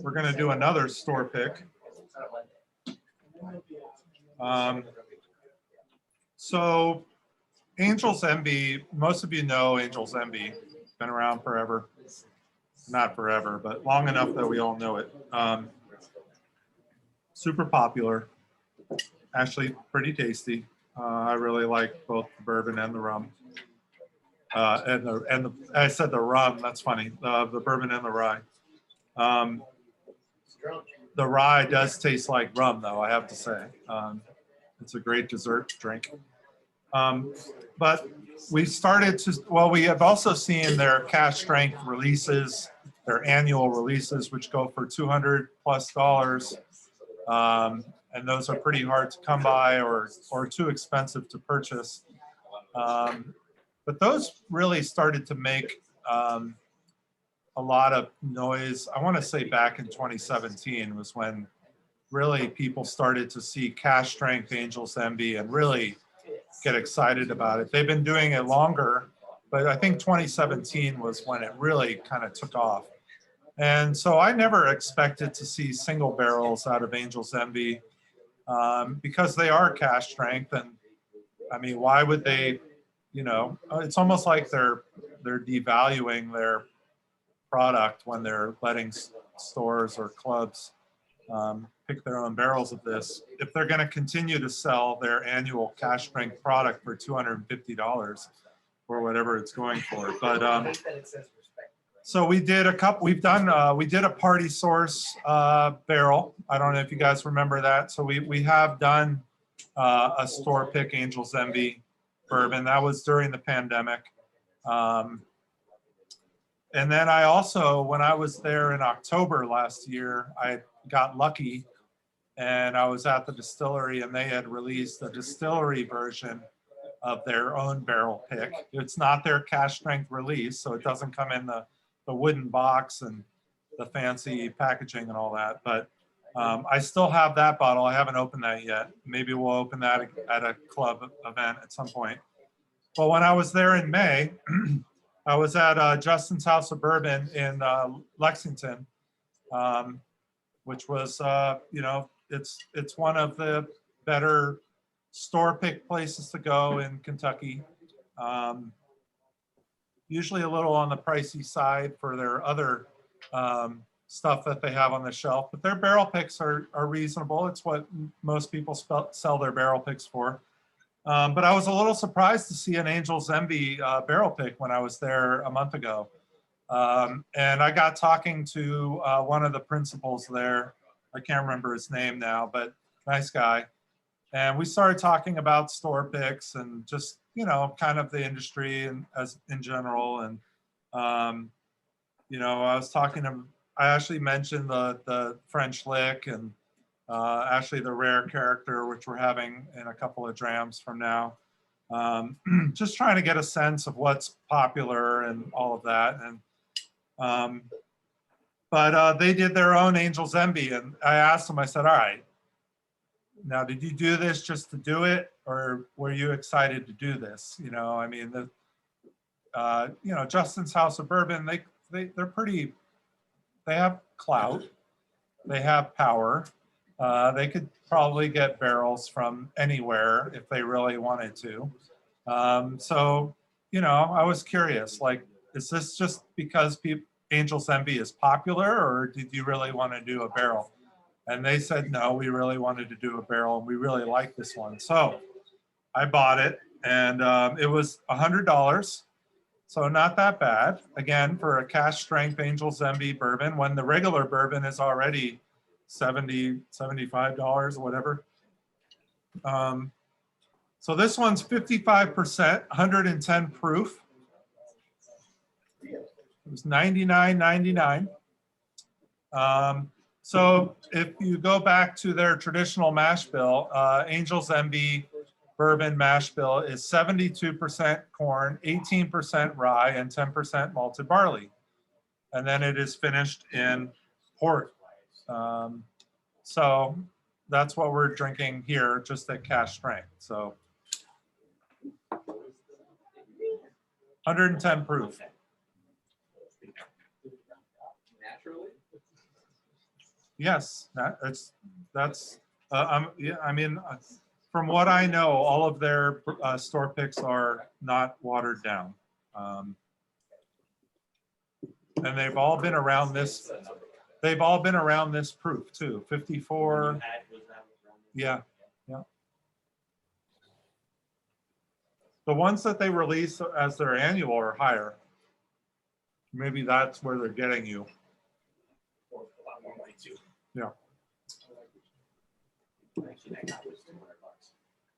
[SPEAKER 1] we're going to do another store pick. So Angel's Envy, most of you know Angel's Envy, been around forever. Not forever, but long enough that we all know it. Super popular, actually pretty tasty. I really like both the bourbon and the rum. I said the rum, that's funny, the bourbon and the rye. The rye does taste like rum, though, I have to say. It's a great dessert drink. But we started to, well, we have also seen their cask strength releases, their annual releases, which go for $200+ and those are pretty hard to come by or too expensive to purchase. But those really started to make a lot of noise. I want to say back in 2017 was when really people started to see cask strength Angel's Envy and really get excited about it. They've been doing it longer, but I think 2017 was when it really kind of took off. And so I never expected to see single barrels out of Angel's Envy because they are cask strength. And I mean, why would they, it's almost like they're devaluing their product when they're letting stores or clubs pick their own barrels of this. If they're going to continue to sell their annual cask strength product for $250 or whatever it's going for. But so we did a couple, we did a Party Source barrel. I don't know if you guys remember that. So we have done a store pick Angel's Envy bourbon. That was during the pandemic. And then I also, when I was there in October last year, I got lucky and I was at the distillery and they had released a distillery version of their own barrel pick. It's not their cask strength release, so it doesn't come in the wooden box and the fancy packaging and all that. But I still have that bottle. I haven't opened that yet. Maybe we'll open that at a club event at some point. But when I was there in May, I was at Justin's House of Bourbon in Lexington, which was, it's one of the better store pick places to go in Kentucky. Usually a little on the pricey side for their other stuff that they have on the shelf, but their barrel picks are reasonable. It's what most people sell their barrel picks for. But I was a little surprised to see an Angel's Envy barrel pick when I was there a month ago. And I got talking to one of the principals there. I can't remember his name now, but nice guy. And we started talking about store picks and just, kind of the industry and as in general. And, I actually mentioned the French lick and actually the rare character, which we're having in a couple of drams from now. Just trying to get a sense of what's popular and all of that. And but they did their own Angel's Envy, and I asked them, I said, all right, now did you do this just to do it, or were you excited to do this? Justin's House of Bourbon, they're pretty, they have clout, they have power. They could probably get barrels from anywhere if they really wanted to. So, I was curious, like, is this just because Angel's Envy is popular, or did you really want to do a barrel? And they said, no, we really wanted to do a barrel and we really like this one. So I bought it, and it was $100. So not that bad. Again, for a cask strength Angel's Envy bourbon, when the regular bourbon is already $70, $75, whatever. So this one's 55%, 110 proof. It was $99.99. So if you go back to their traditional mash bill, Angel's Envy bourbon mash bill is 72% corn, 18% rye, and 10% malted barley. And then it is finished in port. So that's what we're drinking here, just at cask strength. So 110 proof.
[SPEAKER 5] Naturally?
[SPEAKER 1] Yes, from what I know, all of their store picks are not watered down. And they've all been around this. They've all been around this proof too, 54. Yeah, yeah. The ones that they release as their annual are higher. Maybe that's where they're getting you. Yeah.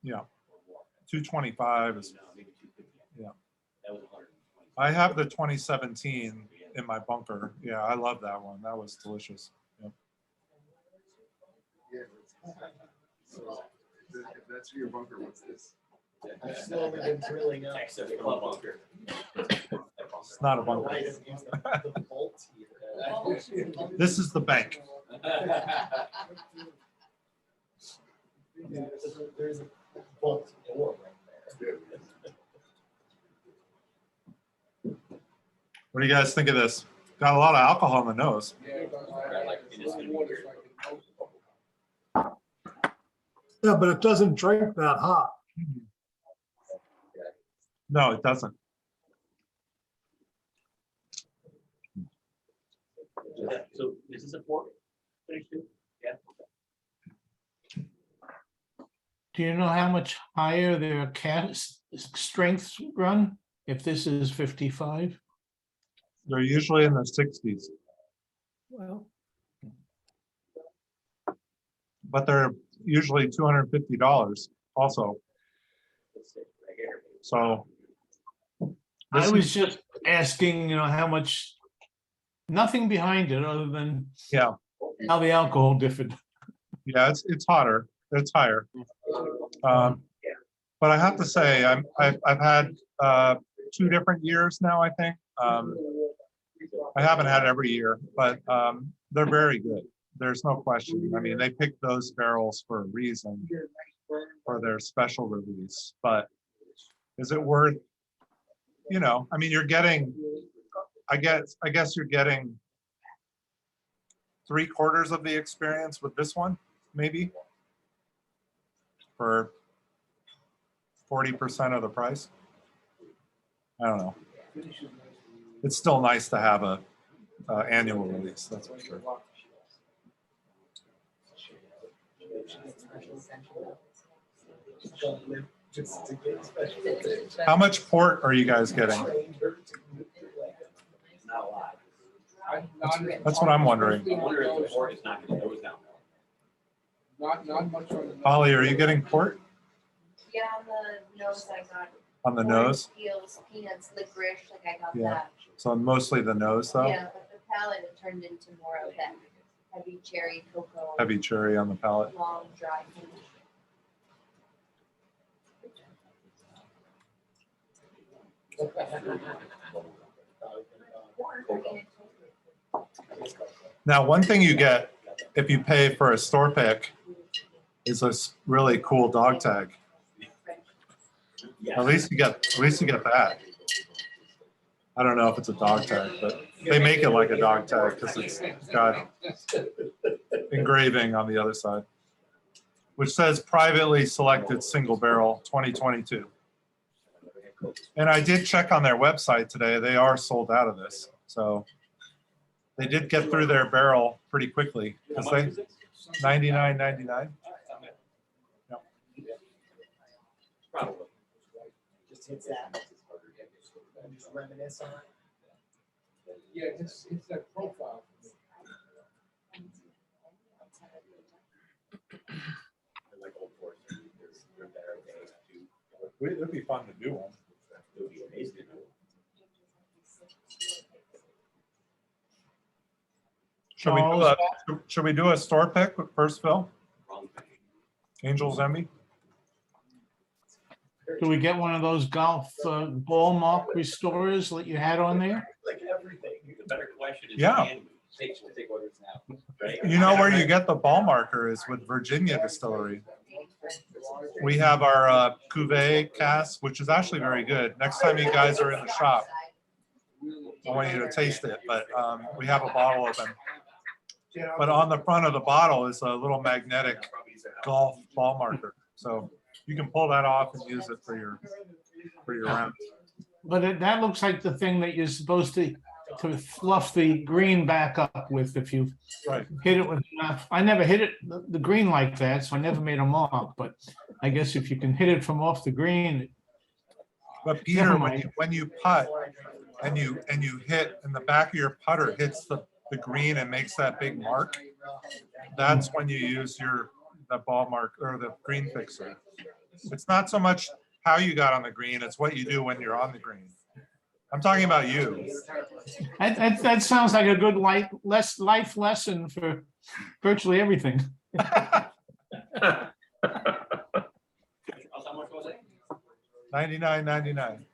[SPEAKER 1] Yeah. 225 is, yeah. I have the 2017 in my bunker. Yeah, I love that one. That was delicious. Yep.
[SPEAKER 11] So if that's your bunker, what's this?
[SPEAKER 5] I've slowly been drilling up the club bunker.
[SPEAKER 1] It's not a bunker. This is the bank.
[SPEAKER 5] There's a bolt door right there.
[SPEAKER 1] What do you guys think of this? Got a lot of alcohol in the nose.
[SPEAKER 4] Yeah, but it doesn't drink that hot.
[SPEAKER 1] No, it doesn't.
[SPEAKER 9] So is this a port? Yeah.
[SPEAKER 8] Do you know how much higher their cask strengths run if this is 55?
[SPEAKER 1] They're usually in the 60s,
[SPEAKER 6] Well,
[SPEAKER 1] but they're usually $250 also. So
[SPEAKER 8] I was just asking, how much, nothing behind it other than
[SPEAKER 1] yeah,
[SPEAKER 8] how the alcohol differed.
[SPEAKER 1] yeah, it's hotter, it's higher. But I have to say, I've had 2 different years now, I think. I haven't had every year, but they're very good. There's no question. I mean, they picked those barrels for a reason, for their special release. But is it worth, I mean, you're getting, I guess you're getting 3/4 of the experience with this one, maybe, for 40% of the price. I don't know. It's still nice to have a annual release, that's for sure. How much port are you guys getting? That's what I'm wondering.
[SPEAKER 3] Not much on the.
[SPEAKER 1] Holly, are you getting port
[SPEAKER 7] Yeah, on the nose I got.
[SPEAKER 1] on the
[SPEAKER 7] orange
[SPEAKER 1] nose?
[SPEAKER 7] Peels, peanuts, licorice, like I got
[SPEAKER 1] Yeah.
[SPEAKER 7] that.
[SPEAKER 1] So mostly the nose though?
[SPEAKER 7] Yeah, but the palate, it turned into more of that heavy cherry cocoa.
[SPEAKER 1] Heavy cherry on the palate.
[SPEAKER 7] Long dry finish.
[SPEAKER 1] Now, one thing you get if you pay for a store pick is a really cool dog tag. At least you get that. I don't know if it's a dog tag, but they make it like a dog tag because it's got engraving on the other side, which says privately selected single barrel 2022. And I did check on their website today. They are sold out of this. So they did get through their barrel pretty quickly because they $99.99. Yep.
[SPEAKER 5] Probably. Just hits that. Just reminisce on it.
[SPEAKER 3] Yeah, it's that profile.
[SPEAKER 9] Like old Forester, they're better days too.
[SPEAKER 1] It'd be fun to do one.
[SPEAKER 9] It would be amazing to do.
[SPEAKER 1] Should we do a store pick first, Phil?
[SPEAKER 9] Wrong thing.
[SPEAKER 1] Angels Emmy?
[SPEAKER 8] Do we get one of those golf ball mark restorers that you had on there?
[SPEAKER 9] Like everything. The better question is.
[SPEAKER 1] Yeah.
[SPEAKER 9] can we? We'll take orders now. Right?
[SPEAKER 1] You know where you get the ball marker is with Virginia Distillery. We have our Cuvée Cask, which is actually very good. Next time you guys are in the shop, I want you to taste it, but we have a bottle of them. But on the front of the bottle is a little magnetic golf ball marker. So you can pull that off and use it for your round.
[SPEAKER 8] But that looks like the thing that you're supposed to fluff the green back up with if you
[SPEAKER 1] Right.
[SPEAKER 8] hit it with enough. I never hit it the green like that, so I never made a mark. But I guess if you can hit it from off the green,
[SPEAKER 1] But Peter,
[SPEAKER 8] Never
[SPEAKER 1] when
[SPEAKER 8] mind.
[SPEAKER 1] you putt and you hit and the back of your putter hits the green and makes that big mark, that's when you use the ball mark or the green fixer. It's not so much how you got on the green, it's what you do when you're on the green. I'm talking about you.
[SPEAKER 8] that sounds like a good life lesson for virtually everything.
[SPEAKER 9] How much was it?
[SPEAKER 1] $99.99.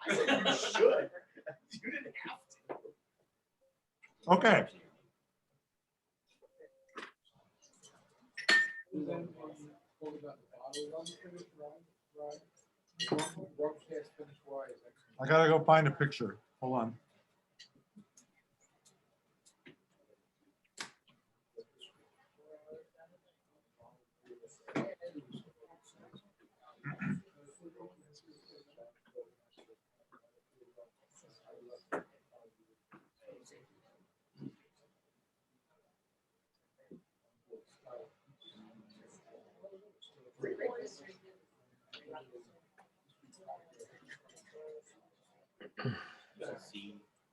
[SPEAKER 9] You should. You didn't have to.
[SPEAKER 1] Okay. I gotta go find a picture. Hold on.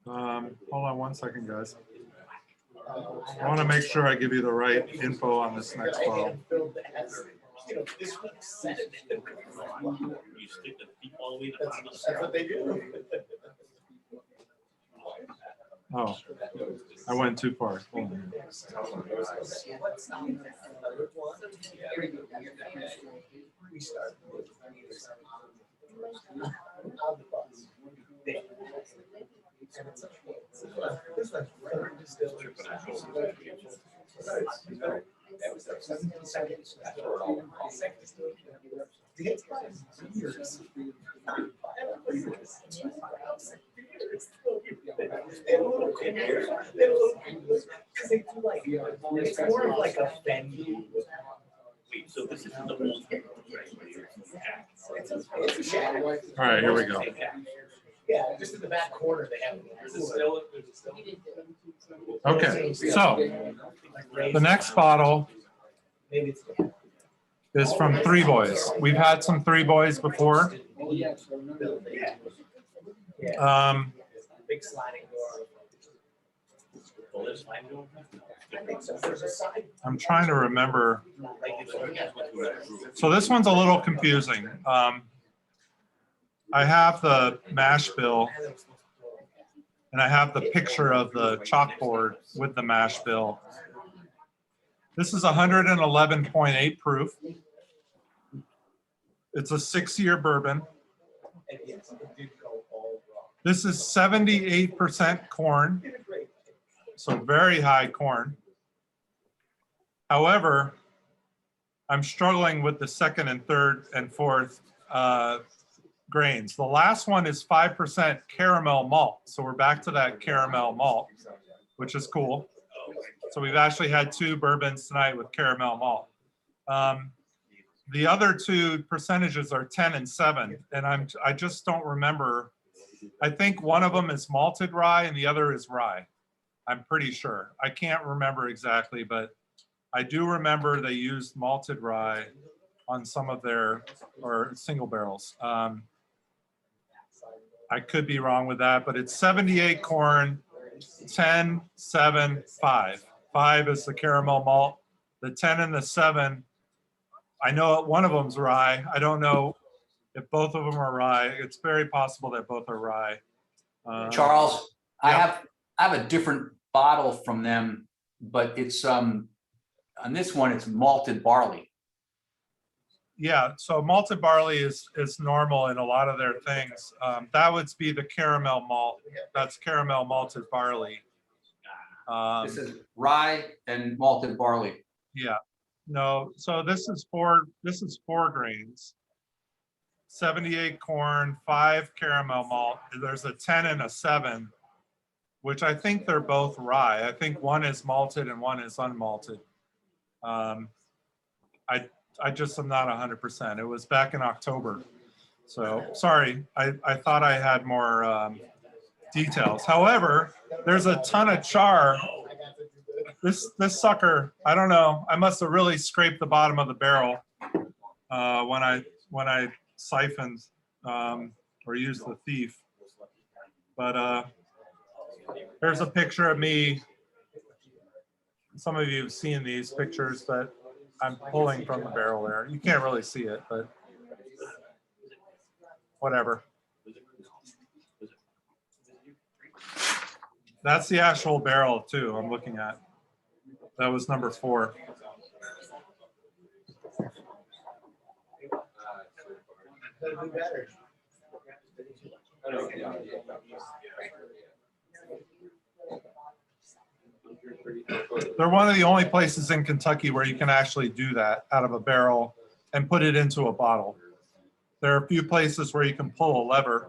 [SPEAKER 1] Hold on one second, guys. I want to make sure I give you the right info on this next bottle.
[SPEAKER 9] This week said it. You stick the feet all the way to the bottom. That's what they do.
[SPEAKER 1] Oh, I went too far. Hold on.
[SPEAKER 9] They're a little cool. They're a little cool. 'Cause they do like, it's more of like a venue. Wait, so this isn't the whole thing, right? It's a shack.
[SPEAKER 1] All right, here we go.
[SPEAKER 9] Yeah, just in the back corner, they have.
[SPEAKER 1] Okay, so the next bottle
[SPEAKER 9] Maybe it's.
[SPEAKER 1] is from Three Boys. We've had some Three Boys before.
[SPEAKER 9] Big sliding door. Well, there's sliding door. I think so. There's a side.
[SPEAKER 1] I'm trying to remember. So this one's a little confusing. I have the mash bill and I have the picture of the chalkboard with the mash bill. This is 111.8 proof. It's a 6-year bourbon. This is 78% corn, so very high corn. However, I'm struggling with the second and third and fourth grains. The last one is 5% caramel malt. So we're back to that caramel malt, which is cool. So we've actually had 2 bourbons tonight with caramel malt. The other 2 percentages are 10 and 7, and I just don't remember. I think one of them is malted rye and the other is rye. I'm pretty sure. I can't remember exactly, but I do remember they used malted rye on some of their, or single barrels. I could be wrong with that, but it's 78 corn, 10, 7, 5. 5 is the caramel malt. The 10 and the 7, I know one of them's rye. I don't know if both of them are rye. It's very possible that both are rye.
[SPEAKER 10] Charles,
[SPEAKER 1] yeah.
[SPEAKER 10] I have a different bottle from them, but it's on this one, it's malted barley.
[SPEAKER 1] Yeah, so malted barley is normal in a lot of their things. That would be the caramel malt. That's caramel malted barley.
[SPEAKER 10] This is rye and malted barley.
[SPEAKER 1] Yeah, no. So this is 4 grains. 78 corn, 5 caramel malt. There's a 10 and a 7, which I think they're both rye. I think one is malted and one is unmalted. I just am not 100%. It was back in October. So sorry, I thought I had more details. However, there's a ton of char. This sucker, I don't know. I must have really scraped the bottom of the barrel when I siphoned or used the thief. But there's a picture of me. Some of you have seen these pictures, but I'm pulling from the barrel there. You can't really see it, but whatever. That's the actual barrel too I'm looking at. That was number 4. They're one of the only places in Kentucky where you can actually do that out of a barrel and put it into a bottle. There are a few places where you can pull a lever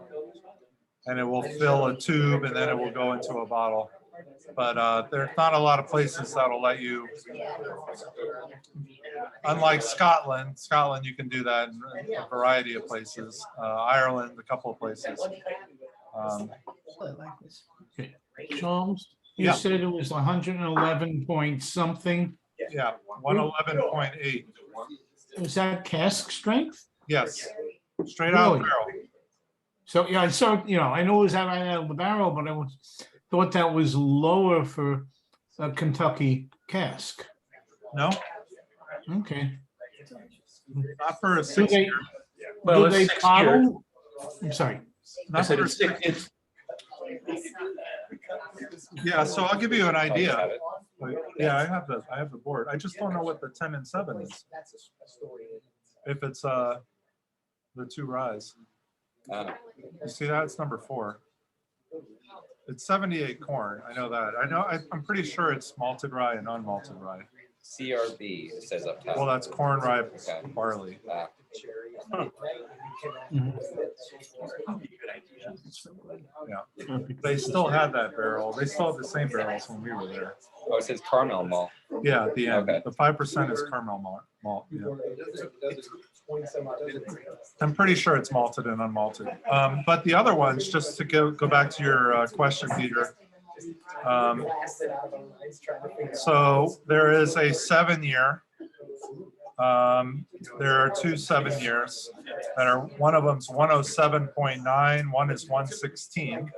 [SPEAKER 1] and it will fill a tube and then it will go into a bottle. But there's not a lot of places that'll let you, unlike Scotland, you can do that in a variety of places. Ireland, a couple of places.
[SPEAKER 8] Okay. Charles, you said it was 111 point something.
[SPEAKER 1] Yeah, 111.8.
[SPEAKER 8] Is that cask strength?
[SPEAKER 1] Yes, straight out of the
[SPEAKER 8] Really?
[SPEAKER 1] barrel.
[SPEAKER 8] So yeah, so I know it was out of the barrel, but I thought that was lower for a Kentucky cask.
[SPEAKER 1] No,
[SPEAKER 8] Okay.
[SPEAKER 1] not for a
[SPEAKER 8] Do
[SPEAKER 1] 6
[SPEAKER 8] they,
[SPEAKER 1] year.
[SPEAKER 8] do they bottle? I'm sorry.
[SPEAKER 1] Not for a 6 year. Yeah, so I'll give you an idea. Yeah, I have the board. I just don't know what the 10 and 7 is. If it's the 2 ryes. You see that? It's number 4. It's 78 corn. I know that. I'm pretty sure it's malted rye and unmalted rye.
[SPEAKER 12] CRB, it says up top.
[SPEAKER 1] Well, that's corn rye barley. They still had that barrel. They still had the same barrels when we were there.
[SPEAKER 12] Oh, it says caramel malt.
[SPEAKER 1] Yeah, at the end.
[SPEAKER 12] Okay.
[SPEAKER 1] The 5% is caramel malt. Yeah. I'm pretty sure it's malted and unmalted. But the other ones, just to go back to your question, Peter. So there is a 7-year. There are 2 7-years that are, one of them's 107.9, one is 116.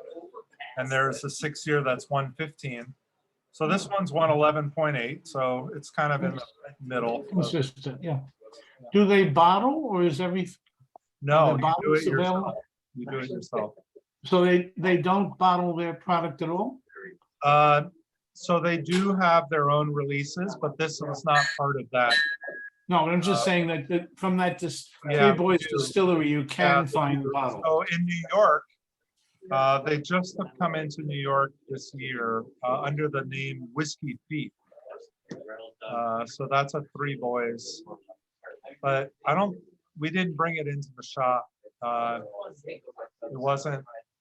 [SPEAKER 1] And there's a 6-year that's 115. So this one's 111.8. So it's kind of in the middle.
[SPEAKER 8] Consistent, yeah. Do they bottle or is every?
[SPEAKER 1] No,
[SPEAKER 8] the
[SPEAKER 1] you do
[SPEAKER 8] bottles
[SPEAKER 1] it yourself.
[SPEAKER 8] available?
[SPEAKER 1] You do it yourself.
[SPEAKER 8] So they don't bottle their product at all?
[SPEAKER 1] So they do have their own releases, but this was not part of that.
[SPEAKER 8] No, I'm just saying that from that
[SPEAKER 1] Yeah,
[SPEAKER 8] Three Boys
[SPEAKER 1] we do.
[SPEAKER 8] Distillery, you can
[SPEAKER 1] Yeah,
[SPEAKER 8] find the bottle.
[SPEAKER 1] So in New York, they just have come into New York this year under the name Whiskey Thief. So that's a Three Boys, but we didn't bring it into the shop.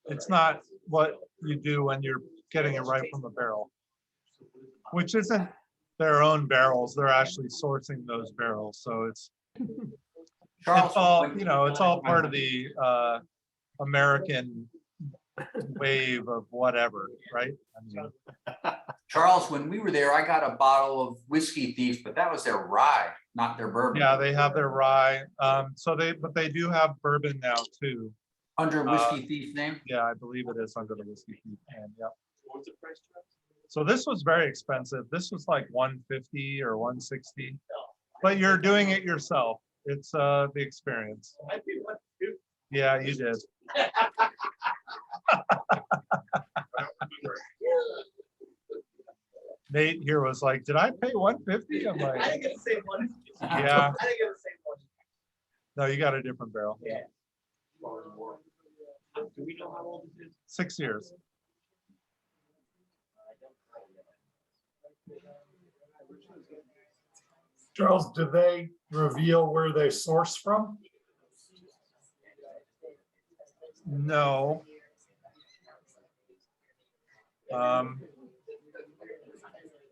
[SPEAKER 1] It's not what you do when you're getting it right from the barrel, which isn't their own barrels. They're actually sourcing those barrels. So it's all, it's all part of the American wave of whatever, right? I mean,
[SPEAKER 10] Charles, when we were there, I got a bottle of Whiskey Thief, but that was their rye, not their bourbon.
[SPEAKER 1] yeah, they have their rye. But they do have bourbon now too.
[SPEAKER 10] Under Whiskey Thief name?
[SPEAKER 1] Yeah, I believe it is under the Whiskey Thief name. Yeah. So this was very expensive. This was like 150 or 160, but you're doing it yourself. It's the experience. Yeah, you did. Nate here was like, did I pay 150? I'm like,
[SPEAKER 9] I think it's the same one.
[SPEAKER 1] yeah.
[SPEAKER 9] I think it's the same one.
[SPEAKER 1] No, you got a different barrel.
[SPEAKER 9] Yeah.
[SPEAKER 12] Do we know how old it is?
[SPEAKER 1] 6 years.
[SPEAKER 4] Charles, do they reveal where they source from?
[SPEAKER 1] No.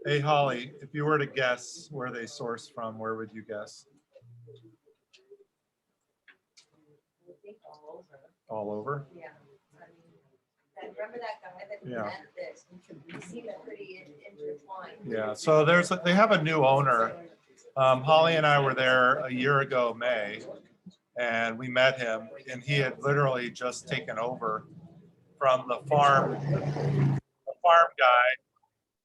[SPEAKER 1] Hey, Holly, if you were to guess where they source from, where would you guess? All over?
[SPEAKER 7] Yeah. I mean, remember that guy that
[SPEAKER 1] Yeah.
[SPEAKER 7] had this? He seemed pretty intertwined.
[SPEAKER 1] Yeah, so they have a new owner. Holly and I were there a year ago, May, and we met him, and he had literally just taken over from the farm guy,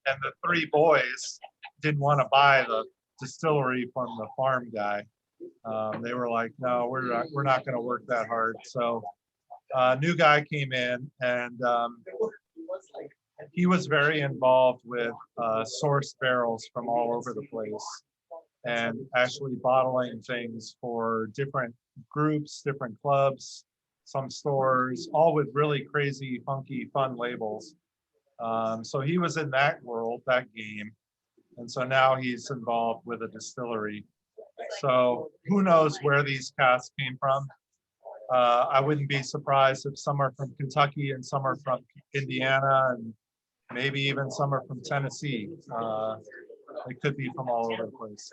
[SPEAKER 1] and the Three Boys didn't want to buy the distillery from the farm guy. They were like, no, we're not going to work that hard. So new guy came in, and he was very involved with sourced barrels from all over the place and actually bottling things for different groups, different clubs, some stores, all with really crazy, funky, fun labels. So he was in that world, that game. And so now he's involved with a distillery. So who knows where these casks came from? I wouldn't be surprised if some are from Kentucky and some are from Indiana and maybe even some are from Tennessee. They could be from all over the place.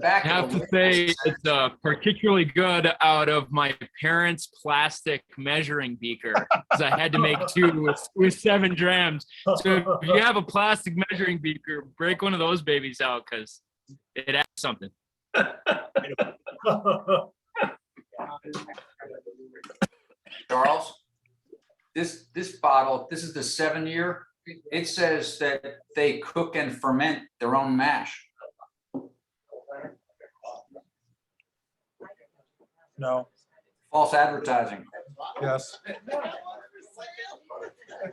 [SPEAKER 2] I have to say it's particularly good out of my parents' plastic measuring beaker because I had to make 2 with 7 drams. So if you have a plastic measuring beaker, break one of those babies out because it adds something.
[SPEAKER 10] Charles, this bottle, this is the 7-year. It says that they cook and ferment their own mash.
[SPEAKER 1] No.
[SPEAKER 10] False advertising.
[SPEAKER 1] Yes.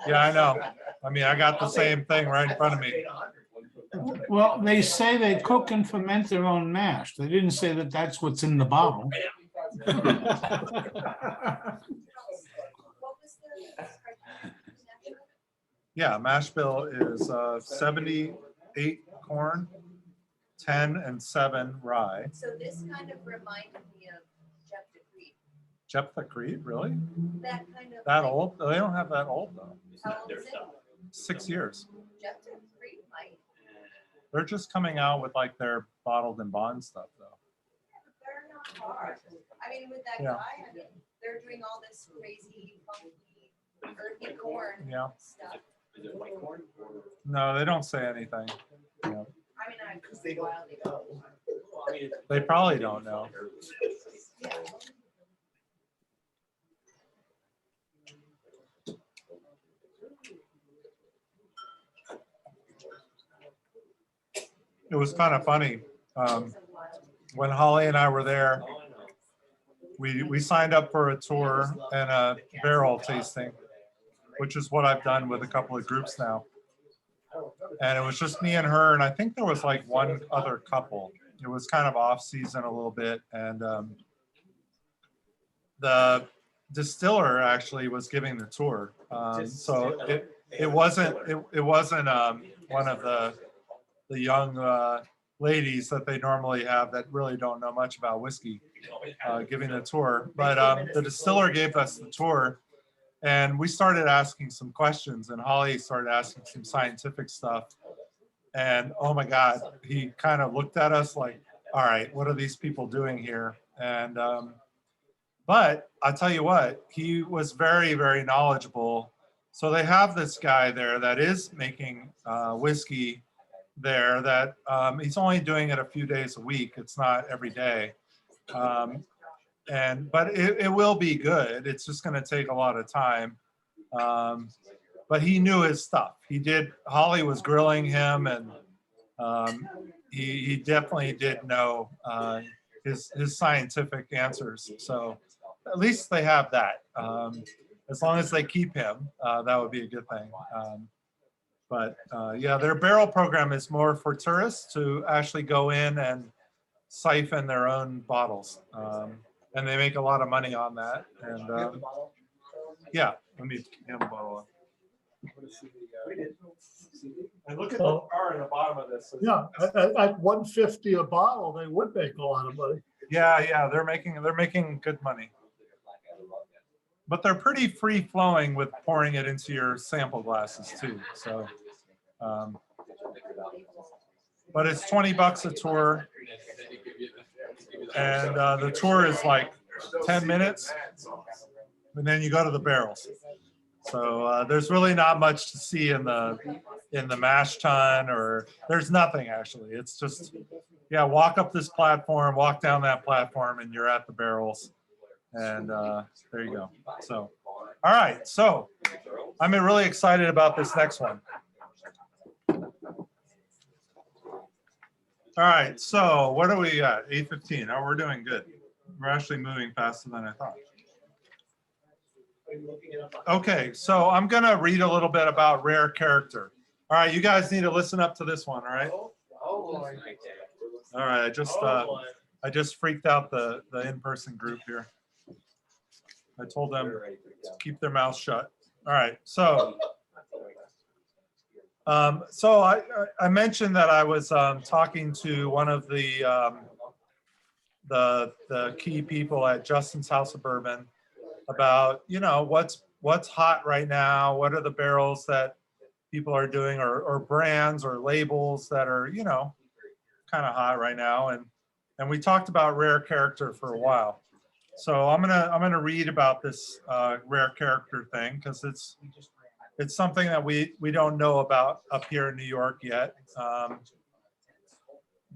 [SPEAKER 1] Yeah, I know. I mean, I got the same thing right in front of me.
[SPEAKER 8] Well, they say they cook and ferment their own mash. They didn't say that that's what's in the bottle.
[SPEAKER 1] Yeah, mash bill is 78 corn 10 and 7 rye.
[SPEAKER 7] So this kind of reminded me of Jeff DeCree.
[SPEAKER 1] Jephthah Creed, really?
[SPEAKER 7] That kind of.
[SPEAKER 1] That
[SPEAKER 7] like,
[SPEAKER 1] old? They don't have that old though.
[SPEAKER 7] How old is it?
[SPEAKER 1] 6 years.
[SPEAKER 7] Jeff DeCree might.
[SPEAKER 1] They're just coming out with like their bottled and bond stuff though.
[SPEAKER 7] They're not hard. I mean, with that
[SPEAKER 1] Yeah.
[SPEAKER 7] guy, I mean, they're doing all this crazy, funky, earthy corn
[SPEAKER 1] Yeah.
[SPEAKER 7] stuff.
[SPEAKER 9] Is it white corn or?
[SPEAKER 1] No, they don't say anything. Yeah.
[SPEAKER 7] I mean, I'm wildly.
[SPEAKER 9] I mean, it's-
[SPEAKER 1] They probably don't know.
[SPEAKER 7] Yeah.
[SPEAKER 1] It was kind of funny. When Holly and I were there, we signed up for a tour and a barrel tasting, which is what I've done with a couple of groups now. And it was just me and her, and I think there was like one other couple. It was kind of off season a little bit, and the distiller actually was giving the tour. So it wasn't one of the young ladies that they normally have that really don't know much about whiskey giving the tour. But the distiller gave us the tour, and we started asking some questions, and Holly started asking some scientific stuff. And oh my God, he kind of looked at us like, all right, what are these people doing here? And but I'll tell you what, he was very, very knowledgeable. So they have this guy there that is making whiskey there that he's only doing it a few days a week. It's not every day. But it will be good. It's just going to take a lot of time. But he knew his stuff. Holly was grilling him, and he definitely did know his scientific answers. So at least they have that. As long as they keep him, that would be a good thing. But yeah, their barrel program is more for tourists to actually go in and siphon their own bottles. And they make a lot of money on that. And yeah, let me hand the bottle up. And look at the bar in the bottom of this.
[SPEAKER 4] Yeah, at 150 a bottle, they would make a lot of money.
[SPEAKER 1] Yeah, they're making good money. But they're pretty free flowing with pouring it into your sample glasses too. So, but it's $20 a tour, and the tour is like 10 minutes, and then you go to the barrels. So there's really not much to see in the mash tun, or there's nothing actually. It's just, yeah, walk up this platform, walk down that platform, and you're at the barrels. And there you go. So, all right. So I'm really excited about this next one. All right. So what are we at? 8:15. Oh, we're doing good. We're actually moving faster than I thought. Okay. So I'm going to read a little bit about rare character. All right. You guys need to listen up to this one. All right. All right. I just freaked out the in-person group here. I told them to keep their mouths shut. All right, so I mentioned that I was talking to one of the key people at Justin's House of Bourbon about, you know, what's hot right now, what are the barrels that people are doing, or brands or labels that are, you know, kind of hot right now, and we talked about rare character for a while. So I'm gonna read about this rare character thing, because it's something that we don't know about up here in New York yet,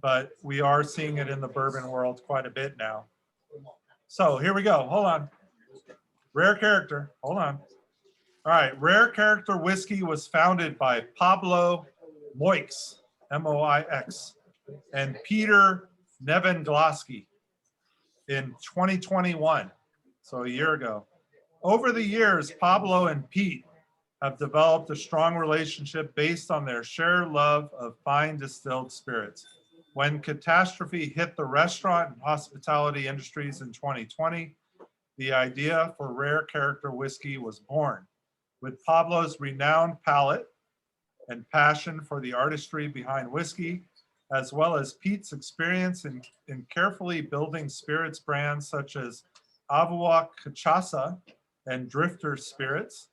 [SPEAKER 1] but we are seeing it in the bourbon world quite a bit now. So here we go. Hold on. Rare character. Hold on. All right. Rare character whiskey was founded by Pablo Moix, M-O-I-X, and Peter Nevenglasky in 2021, so a year ago. Over the years, Pablo and Pete have developed a strong relationship based on their shared love of fine distilled spirits. When catastrophe hit the restaurant and hospitality industries in 2020, the idea for rare character whiskey was born. With Pablo's renowned palate and passion for the artistry behind whiskey, as well as Pete's experience in carefully building spirits brands such as Avuak Cachaça and Drifter Spirits.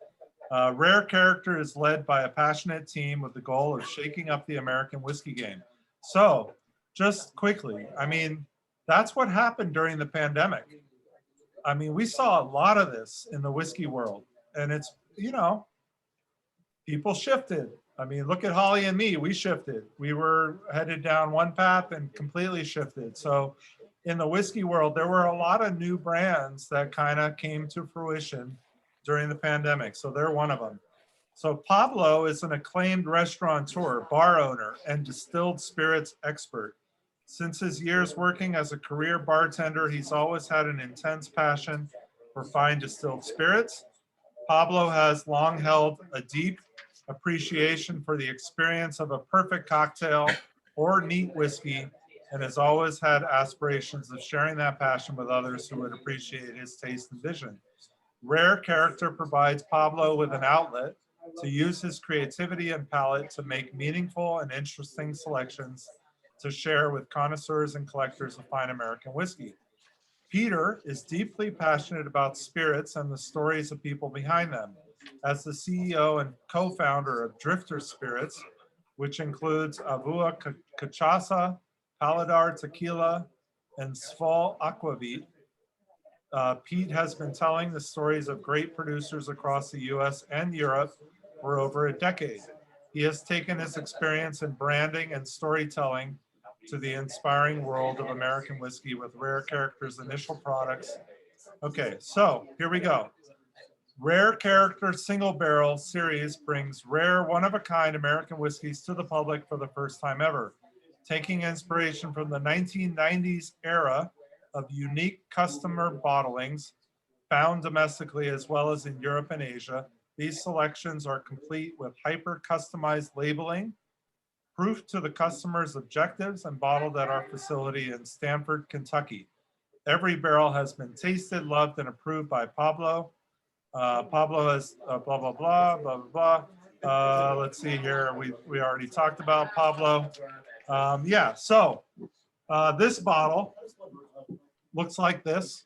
[SPEAKER 1] Rare Character is led by a passionate team with the goal of shaking up the American whiskey game. So just quickly, I mean, that's what happened during the pandemic. I mean, we saw a lot of this in the whiskey world, and it's, you know, people shifted. I mean, look at Holly and me, we shifted. We were headed down one path and completely shifted. So in the whiskey world, there were a lot of new brands that kind of came to fruition during the pandemic. So they're one of them. So Pablo is an acclaimed restaurateur, bar owner, and distilled spirits expert. Since his years working as a career bartender, he's always had an intense passion for fine distilled spirits. Pablo has long held a deep appreciation for the experience of a perfect cocktail or neat whiskey, and has always had aspirations of sharing that passion with others who would appreciate his taste and vision. Rare Character provides Pablo with an outlet to use his creativity and palate to make meaningful and interesting selections to share with connoisseurs and collectors of fine American whiskey. Peter is deeply passionate about spirits and the stories of people behind them. As the CEO and co-founder of Drifter Spirits, which includes Avua Cachaça, Paladar Tequila, and Sval Aquavit, Pete has been telling the stories of great producers across the US and Europe for over a decade. He has taken his experience in branding and storytelling to the inspiring world of American whiskey with Rare Character's initial products. Okay, so here we go. Rare Character Single Barrel Series brings rare, one-of-a-kind American whiskeys to the public for the first time ever. Taking inspiration from the 1990s era of unique customer bottlings found domestically as well as in Europe and Asia, these selections are complete with hyper-customized labeling, proof to the customer's objectives, and bottled at our facility in Stamford, Kentucky. Every barrel has been tasted, loved, and approved by Pablo. Pablo has blah, blah, blah, blah, blah, blah. Let's see here. We already talked about Pablo. Yeah, so this bottle looks like this.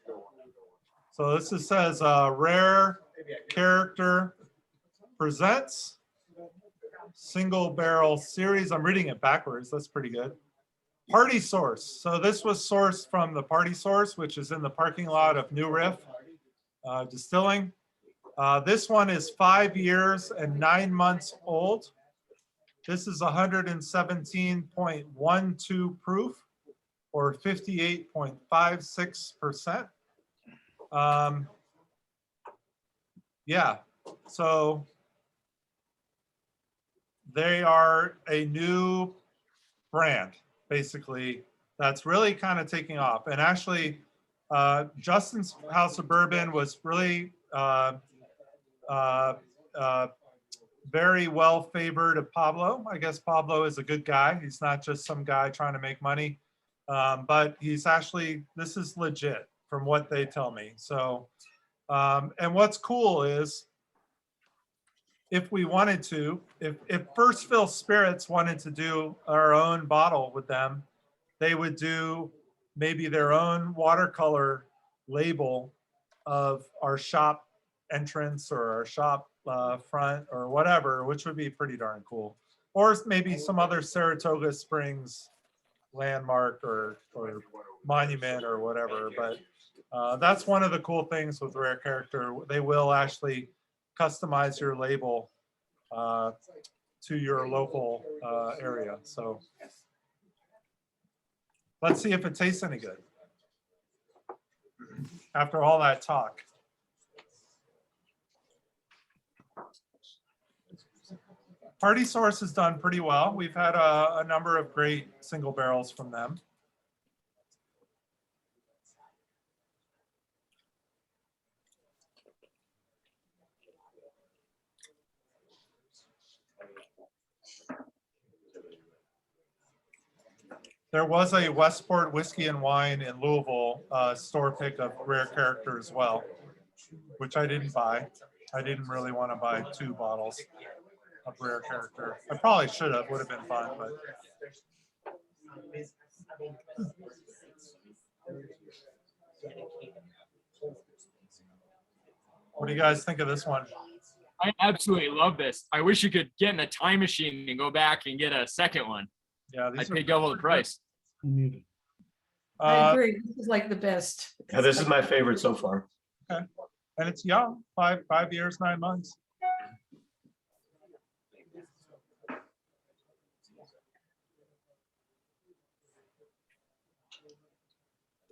[SPEAKER 1] So this just says Rare Character presents Single Barrel Series. I'm reading it backwards. That's pretty good. Party Source. So this was sourced from the Party Source, which is in the parking lot of New Riff Distilling. This one is 5 years and 9 months old. This is 117.12 proof or 58.56%. Yeah, so they are a new brand, basically, that's really kind of taking off. And actually, Justin's House of Bourbon was really very well favored of Pablo. I guess Pablo is a good guy. He's not just some guy trying to make money, but he's actually, this is legit from what they tell me. So, and what's cool is, if we wanted to, if First Fill Spirits wanted to do our own bottle with them, they would do maybe their own watercolor label of our shop entrance or our shop front or whatever, which would be pretty darn cool. Or maybe some other Saratoga Springs landmark or monument or whatever. But that's one of the cool things with Rare Character. They will actually customize your label to your local area. So let's see if it tastes any good after all that talk. Party Source has done pretty well. We've had a number of great single barrels from them. There was a Westport Whiskey and Wine in Louisville store pick of Rare Character as well, which I didn't buy. I didn't really want to buy 2 bottles of Rare Character. I probably should have, would have been fun, but What do you guys think of this one?
[SPEAKER 2] I absolutely love this. I wish you could get in a time machine and go back and get a second one.
[SPEAKER 1] Yeah,
[SPEAKER 2] I'd pay double the price.
[SPEAKER 6] I agree. This is like the best.
[SPEAKER 13] Yeah, this is my favorite so far.
[SPEAKER 1] Okay. And it's young, 5 years, 9 months.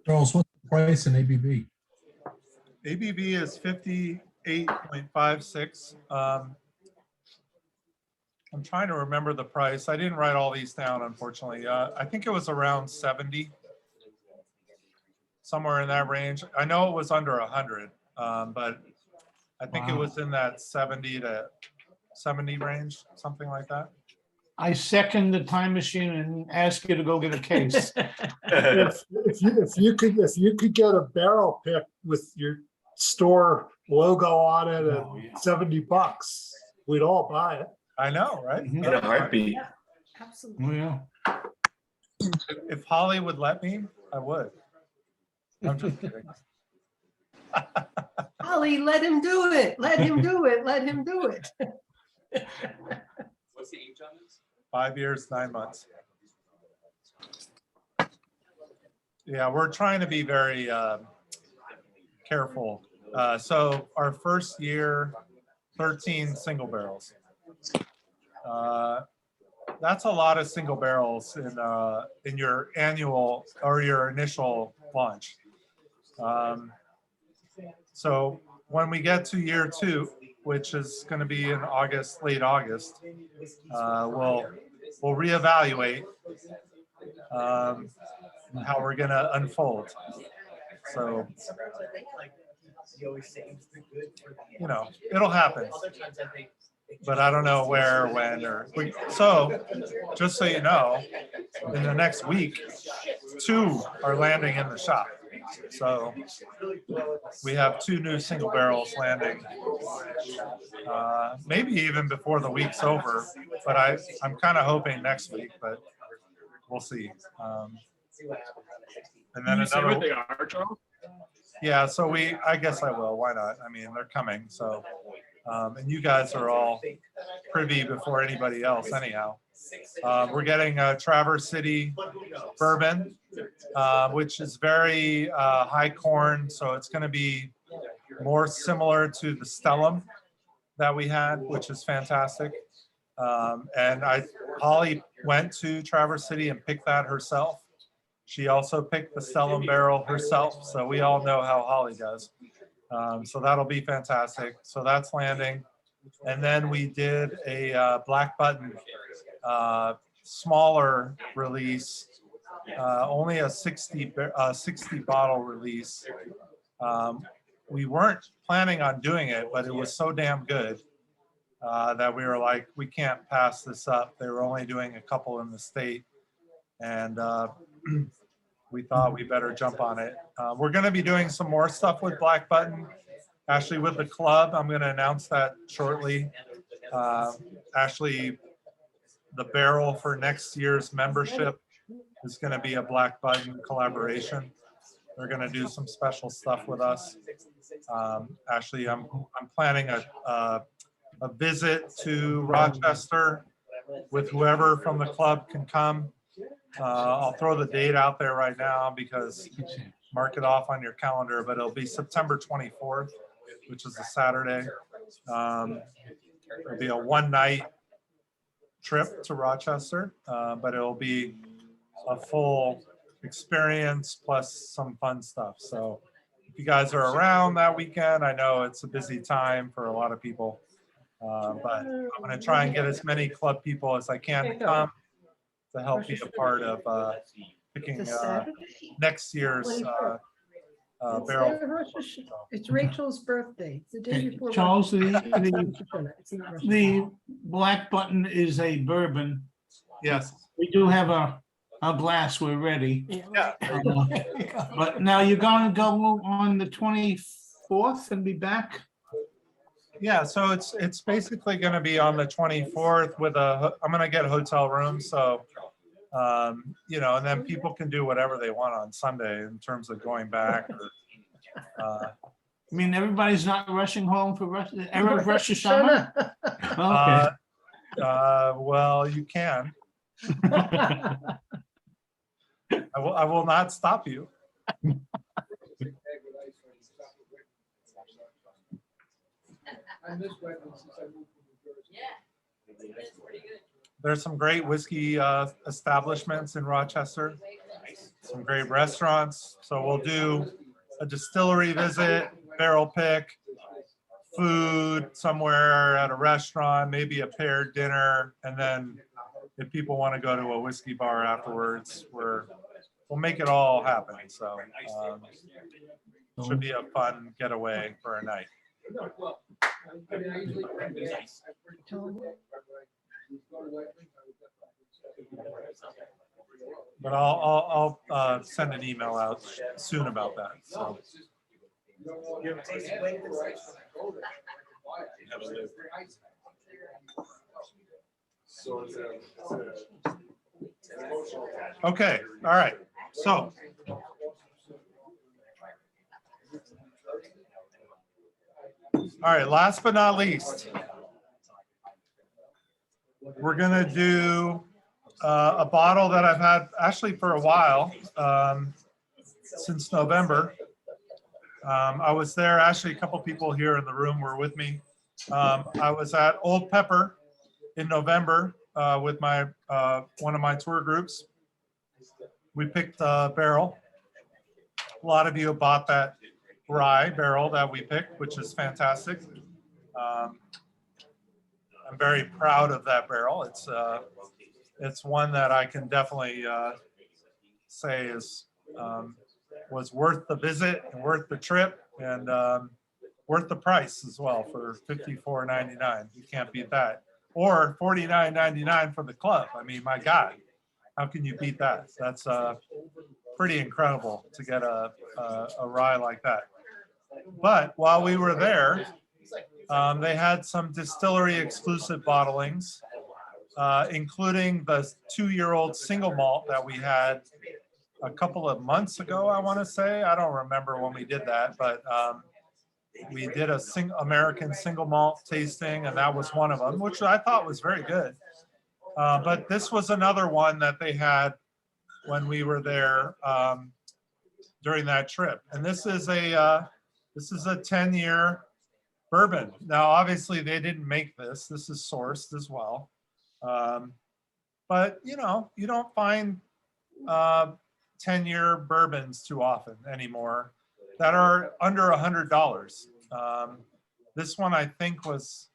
[SPEAKER 14] Charles, what's the price in ABV?
[SPEAKER 1] ABV is 58.56. I'm trying to remember the price. I didn't write all these down, unfortunately. I think it was around 70, somewhere in that range. I know it was under 100, but I think it was in that 70 to 70 range, something like that.
[SPEAKER 8] I second the time machine and ask you to go get a case.
[SPEAKER 4] If you could get a barrel pick with your store logo on it at $70, we'd all buy it.
[SPEAKER 1] I know, right?
[SPEAKER 13] In a heartbeat.
[SPEAKER 6] Absolutely.
[SPEAKER 8] Yeah.
[SPEAKER 1] If Holly would let me, I would. I'm just kidding.
[SPEAKER 6] Holly, let him do it. Let him do it. Let him do it.
[SPEAKER 12] What's the age on this?
[SPEAKER 1] 5 years, 9 months. Yeah, we're trying to be very careful. So our first year, 13 single barrels. That's a lot of single barrels in your annual or your initial launch. So when we get to year 2, which is going to be in August, late August, we'll reevaluate how we're going to unfold. So, you know, it'll happen, but I don't know where, when, or so. Just so you know, in the next week, 2 are landing in the shop. So we have 2 new single barrels landing, maybe even before the week's over, but I'm kind of hoping next week, but we'll see. And then
[SPEAKER 2] You say
[SPEAKER 1] another,
[SPEAKER 2] what they are, Charles?
[SPEAKER 1] yeah, so I guess I will, why not? I mean, they're coming, so, and you guys are all privy before anybody else anyhow. We're getting a Traverse City bourbon, which is very high corn, so it's going to be more similar to the Stellum that we had, which is fantastic. And Holly went to Traverse City and picked that herself. She also picked the Stellum barrel herself, so we all know how Holly does. So that'll be fantastic. So that's landing. And then we did a Black Button smaller release, only a 60 bottle release. We weren't planning on doing it, but it was so damn good that we were like, we can't pass this up. They were only doing a couple in the state, and we thought we better jump on it. We're going to be doing some more stuff with Black Button, actually with the club. I'm going to announce that shortly. Actually, the barrel for next year's membership is going to be a Black Button collaboration. They're going to do some special stuff with us. Actually, I'm planning a visit to Rochester with whoever from the club can come. I'll throw the date out there right now because mark it off on your calendar, but it'll be September 24th, which is a Saturday. It'll be a one-night trip to Rochester, but it'll be a full experience plus some fun stuff. So if you guys are around that weekend, I know it's a busy time for a lot of people, but I'm going to try and get as many club people as I can to come to help be a part of picking next year's barrel.
[SPEAKER 6] It's Rachel's birthday. It's the day before.
[SPEAKER 8] Charles,
[SPEAKER 6] It's not Russian.
[SPEAKER 8] the Black Button is a bourbon.
[SPEAKER 1] Yes.
[SPEAKER 8] We do have a glass, we're ready.
[SPEAKER 1] Yeah.
[SPEAKER 8] But now you're going to go on the 24th and be back?
[SPEAKER 1] Yeah, so it's basically going to be on the 24th with I'm going to get a hotel room. So You know, and then people can do whatever they want on Sunday in terms of going back. Or,
[SPEAKER 8] I mean, everybody's not rushing home for Erev Rosh Hashanah? Okay.
[SPEAKER 1] well, you can. I will not stop you.
[SPEAKER 3] I miss Redmond since I moved to New Jersey.
[SPEAKER 1] There's some great whiskey establishments in Rochester, some great restaurants. So we'll do a distillery visit, barrel pick, food somewhere at a restaurant, maybe a paired dinner, and then if people want to go to a whiskey bar afterwards, we'll make it all happen. So should be a fun getaway for a night. But I'll send an email out soon about that. So. Okay, all right. So all right, last but not least, we're gonna do a bottle that I've had actually for a while, since November. I was there, actually a couple people here in the room were with me. I was at Old Pepper in November with my one of my tour groups. We picked a barrel. A lot of you bought that rye barrel that we picked, which is fantastic. I'm very proud of that barrel. It's one that I can definitely say is was worth the visit and worth the trip and worth the price as well for $54.99. You can't beat that. Or $49.99 for the club. I mean, my God, how can you beat that? That's pretty incredible to get a rye like that. But while we were there, they had some distillery exclusive bottlings, including the 2-year-old single malt that we had a couple of months ago, I want to say. I don't remember when we did that, but we did a American single malt tasting, and that was one of them, which I thought was very good. But this was another one that they had when we were there during that trip. And this is a 10-year bourbon. Now, obviously, they didn't make this. This is sourced as well. But, you know, you don't find 10-year bourbons too often anymore that are under $100. This one, I think, was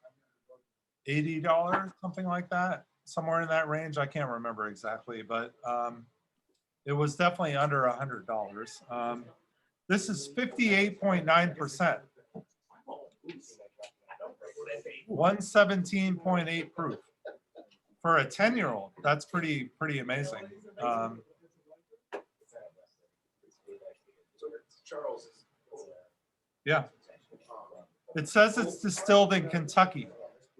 [SPEAKER 1] $80, something like that, somewhere in that range. I can't remember exactly, but it was definitely under $100. This is 58.9%, 117.8 proof for a 10-year-old. That's pretty amazing. Yeah. It says it's distilled in Kentucky.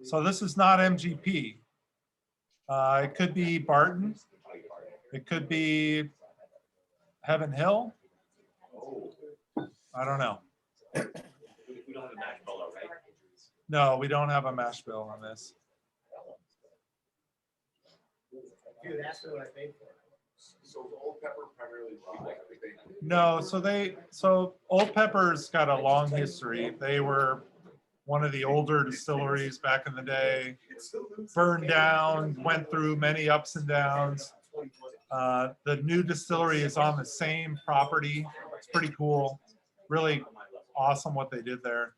[SPEAKER 1] So this is not MGP. It could be Barton. It could be Heaven Hill. I don't know.
[SPEAKER 9] We don't have a mash bill, right?
[SPEAKER 1] No, we don't have a mash bill on this.
[SPEAKER 5] Dude, that's what I paid for.
[SPEAKER 11] So the Old Pepper primarily
[SPEAKER 1] No, so Old Pepper's got a long history. They were one of the older distilleries back in the day, burned down, went through many ups and downs. The new distillery is on the same property. It's pretty cool. Really awesome what they did there.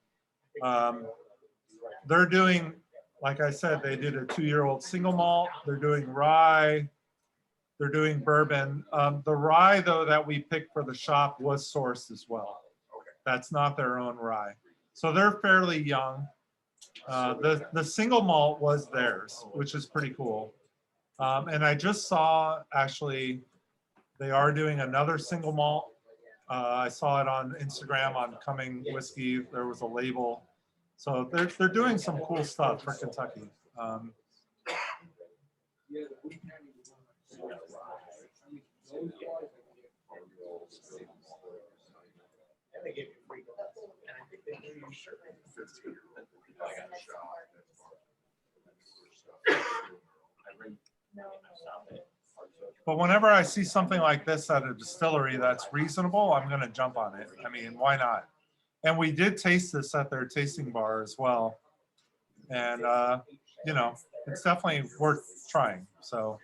[SPEAKER 1] They're doing, like I said, they did a 2-year-old single malt. They're doing rye. They're doing bourbon. The rye, though, that we picked for the shop was sourced as well. That's not their own rye. So they're fairly young. The single malt was theirs, which is pretty cool. And I just saw, actually, they are doing another single malt. I saw it on Instagram on Coming Whiskey. There was a label. So they're doing some cool stuff for Kentucky.
[SPEAKER 5] And they gave you free glass. And I think they gave you a shirt.
[SPEAKER 1] But whenever I see something like this at a distillery that's reasonable, I'm gonna jump on it. I mean, why not? And we did taste this at their tasting bar as well. And, you know, it's definitely worth trying. So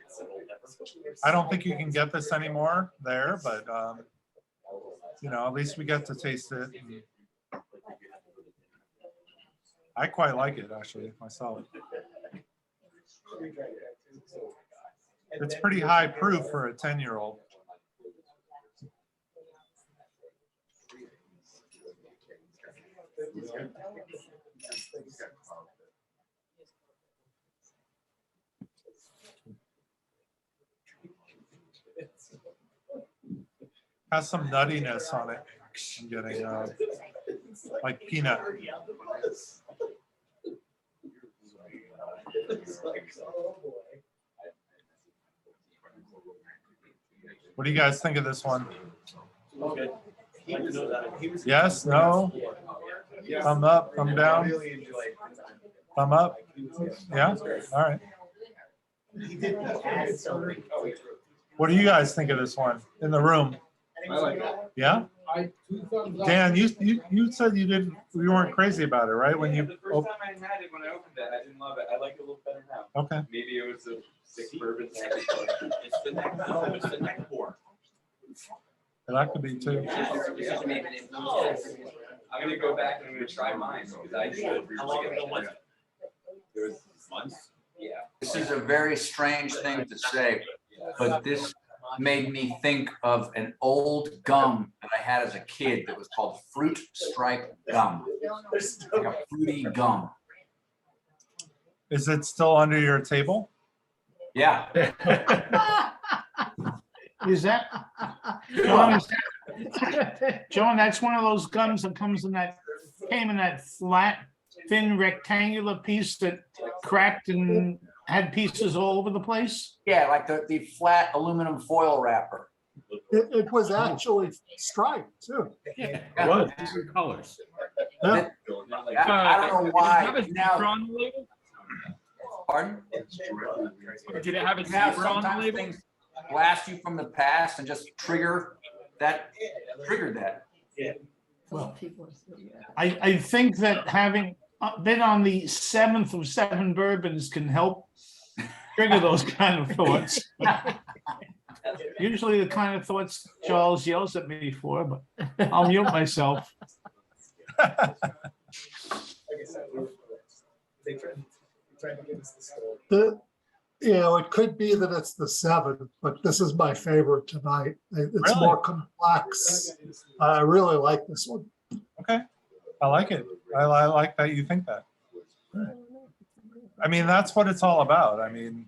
[SPEAKER 1] I don't think you can get this anymore there, but, you know, at least we get to taste it. And I quite like it, actually, myself. It's pretty high proof for a 10-year-old. Has some nuttiness on it. I'm getting like peanut. What do you guys think of this one?
[SPEAKER 5] Okay.
[SPEAKER 1] Yes, no, thumb up, thumb down, thumb up. Yeah, all right. What do you guys think of this one in the room? Yeah? Dan, you said you weren't crazy about it, right? When you
[SPEAKER 12] The first time I had it, when I opened it, I didn't love it. I like it a little better now.
[SPEAKER 1] Okay.
[SPEAKER 12] Maybe it was the 6 bourbons. It's the neck, no, it's the neck pour.
[SPEAKER 1] That could be too.
[SPEAKER 12] I'm gonna go back and I'm gonna try mine because I should. There was months. Yeah.
[SPEAKER 10] This is a very strange thing to say, but this made me think of an old gum that I had as a kid that was called fruit stripe gum. Like a fruity gum.
[SPEAKER 1] Is it still under your table?
[SPEAKER 10] Yeah.
[SPEAKER 8] Is that, John, John, that's one of those gums that came in that flat, thin rectangular piece that cracked and had pieces all over the place?
[SPEAKER 10] Yeah, like the flat aluminum foil wrapper.
[SPEAKER 4] It was actually striped too.
[SPEAKER 8] Yeah.
[SPEAKER 10] It
[SPEAKER 8] was. Different colors.
[SPEAKER 4] Yeah.
[SPEAKER 10] I don't know why.
[SPEAKER 2] Did it have a zebra on the label?
[SPEAKER 10] Pardon?
[SPEAKER 2] Did it have a
[SPEAKER 10] Yeah,
[SPEAKER 2] zebra on the
[SPEAKER 10] sometimes
[SPEAKER 2] label?
[SPEAKER 10] things blast you from the past and just triggered that.
[SPEAKER 8] Well, I think that having been on the 7th of 7 bourbons can help trigger those kind of thoughts. Usually the kind of thoughts Charles yells at me for, but I'll mute myself.
[SPEAKER 4] It could be that it's the 7th, but this is my favorite tonight. It's
[SPEAKER 1] Really?
[SPEAKER 4] more complex. I really like this one.
[SPEAKER 1] Okay, I like it. I like that you think that. I mean, that's what it's all about. I mean,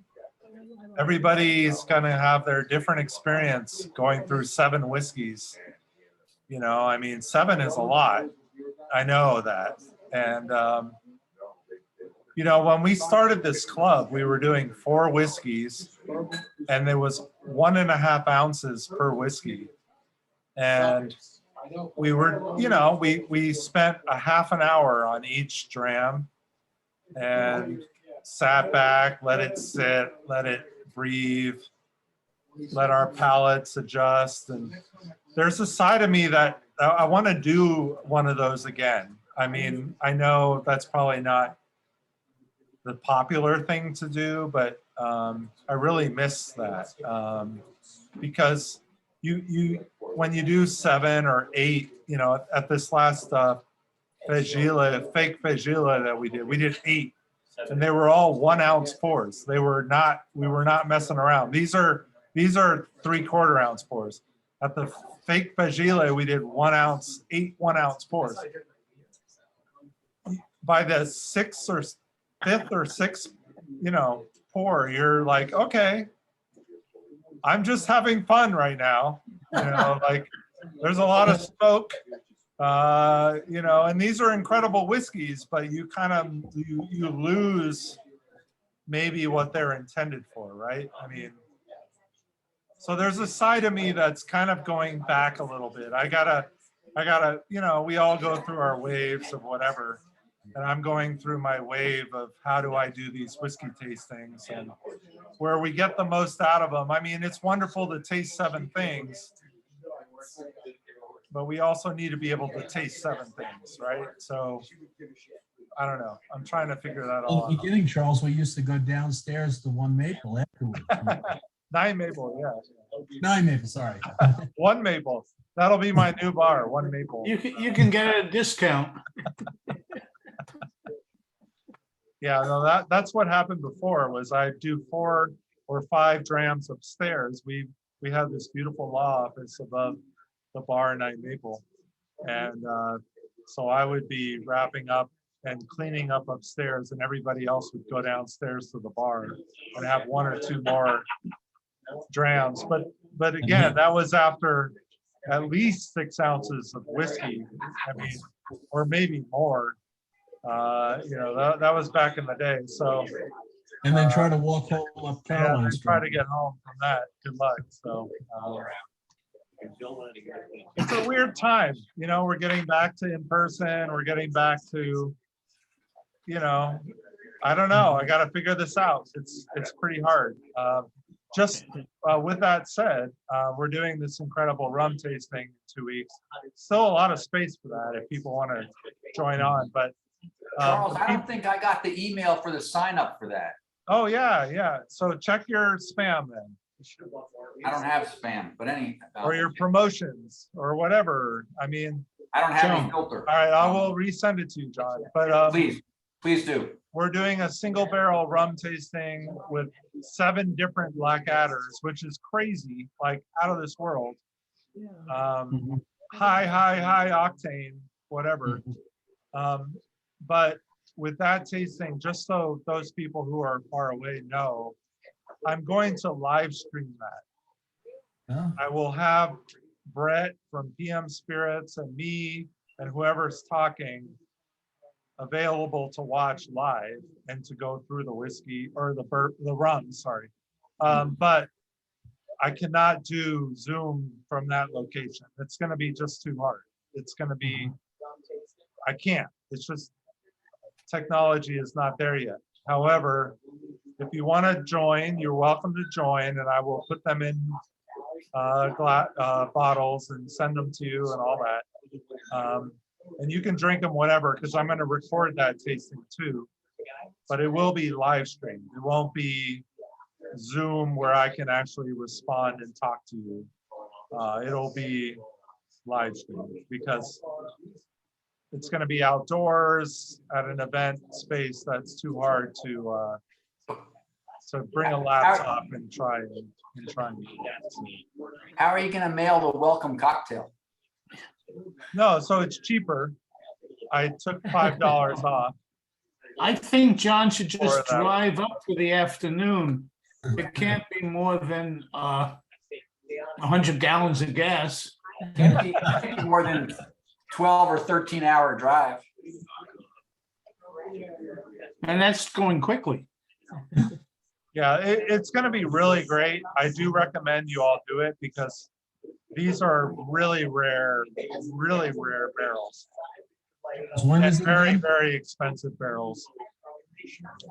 [SPEAKER 1] everybody's gonna have their different experience going through 7 whiskeys. You know, I mean, 7 is a lot. I know that. And, you know, when we started this club, we were doing 4 whiskeys and there was 1.5 ounces per whiskey. And we were, you know, we spent a half an hour on each dram and sat back, let it sit, let it breathe, let our palates adjust. And there's a side of me that I want to do one of those again. I mean, I know that's probably not the popular thing to do, but I really miss that because you when you do 7 or 8, you know, at this last fake Fagila that we did 8, and they were all 1 ounce pours. We were not messing around. These are 3/4 ounce pours. At the fake Fagila, we did 1 ounce, 8 1 ounce pours. By the 6th or 5th or 6th, you know, pour, you're like, okay, I'm just having fun right now. You know, like there's a lot of smoke, you know, and these are incredible whiskeys, but you kind of, you lose maybe what they're intended for, right? I mean, So there's a side of me that's kind of going back a little bit. I gotta, you know, we all go through our waves of whatever. And I'm going through my wave of how do I do these whiskey tastings and where we get the most out of them. I mean, it's wonderful to taste 7 things, but we also need to be able to taste 7 things, right? So I don't know. I'm trying to figure that
[SPEAKER 14] In
[SPEAKER 1] all
[SPEAKER 14] the
[SPEAKER 1] out.
[SPEAKER 14] beginning, Charles, we used to go downstairs to One Maple afterwards.
[SPEAKER 1] 9 Maple, yeah.
[SPEAKER 14] 9 Maple, sorry.
[SPEAKER 1] 1 Maple. That'll be my new bar, 1 Maple.
[SPEAKER 8] You can get a discount.
[SPEAKER 1] Yeah, no, that's what happened before was I do 4 or 5 drams upstairs. We had this beautiful law office above the bar 9 Maple. And so I would be wrapping up and cleaning up upstairs and everybody else would go downstairs to the bar and have 1 or 2 more drams. But again, that was after at least 6 ounces of whiskey. I mean, or maybe more. You know, that was back in the day. So
[SPEAKER 14] And then try to walk home up
[SPEAKER 1] yeah,
[SPEAKER 14] Caroline
[SPEAKER 1] and try
[SPEAKER 14] Street.
[SPEAKER 1] to get home from that. Good luck. So it's a weird time. You know, we're getting back to in person. We're getting back to, you know, I don't know. I got to figure this out. It's pretty hard. Just with that said, we're doing this incredible rum tasting in 2 weeks. Still a lot of space for that if people want to join on. But
[SPEAKER 10] Charles, I don't think I got the email for the sign up for that.
[SPEAKER 1] oh yeah. So check your spam then,
[SPEAKER 10] I don't have spam, but
[SPEAKER 1] or your promotions or whatever. I mean,
[SPEAKER 10] I don't have any filter.
[SPEAKER 1] all right, I will resend it to you, John. But
[SPEAKER 10] Please do.
[SPEAKER 1] we're doing a single barrel rum tasting with 7 different Blackadders, which is crazy, like out of this world. High octane, whatever. But with that tasting, just so those people who are far away know, I'm going to live stream that.
[SPEAKER 14] Oh.
[SPEAKER 1] I will have Brett from PM Spirits and me and whoever's talking available to watch live and to go through the whiskey or the rum, sorry. But I cannot do Zoom from that location. It's going to be just too hard. It's going to be, I can't. It's just, technology is not there yet. However, if you want to join, you're welcome to join, and I will put them in bottles and send them to you and all that. And you can drink them whatever, because I'm going to record that tasting too. But it will be live streamed. It won't be Zoom where I can actually respond and talk to you. It'll be live streamed because it's going to be outdoors at an event space that's too hard to bring a laptop and try and do that.
[SPEAKER 10] How are you going to mail the welcome cocktail?
[SPEAKER 1] No, so it's cheaper. I took $5 off.
[SPEAKER 8] I think John should just
[SPEAKER 1] For that.
[SPEAKER 8] drive up for the afternoon. It can't be more than 100 gallons of gas.
[SPEAKER 10] Can't be more than 12 or 13-hour drive.
[SPEAKER 8] And that's going quickly.
[SPEAKER 1] Yeah, it's going to be really great. I do recommend you all do it because these are really rare barrels.
[SPEAKER 14] When
[SPEAKER 1] And
[SPEAKER 14] is it
[SPEAKER 1] very,
[SPEAKER 14] again?
[SPEAKER 1] very expensive barrels.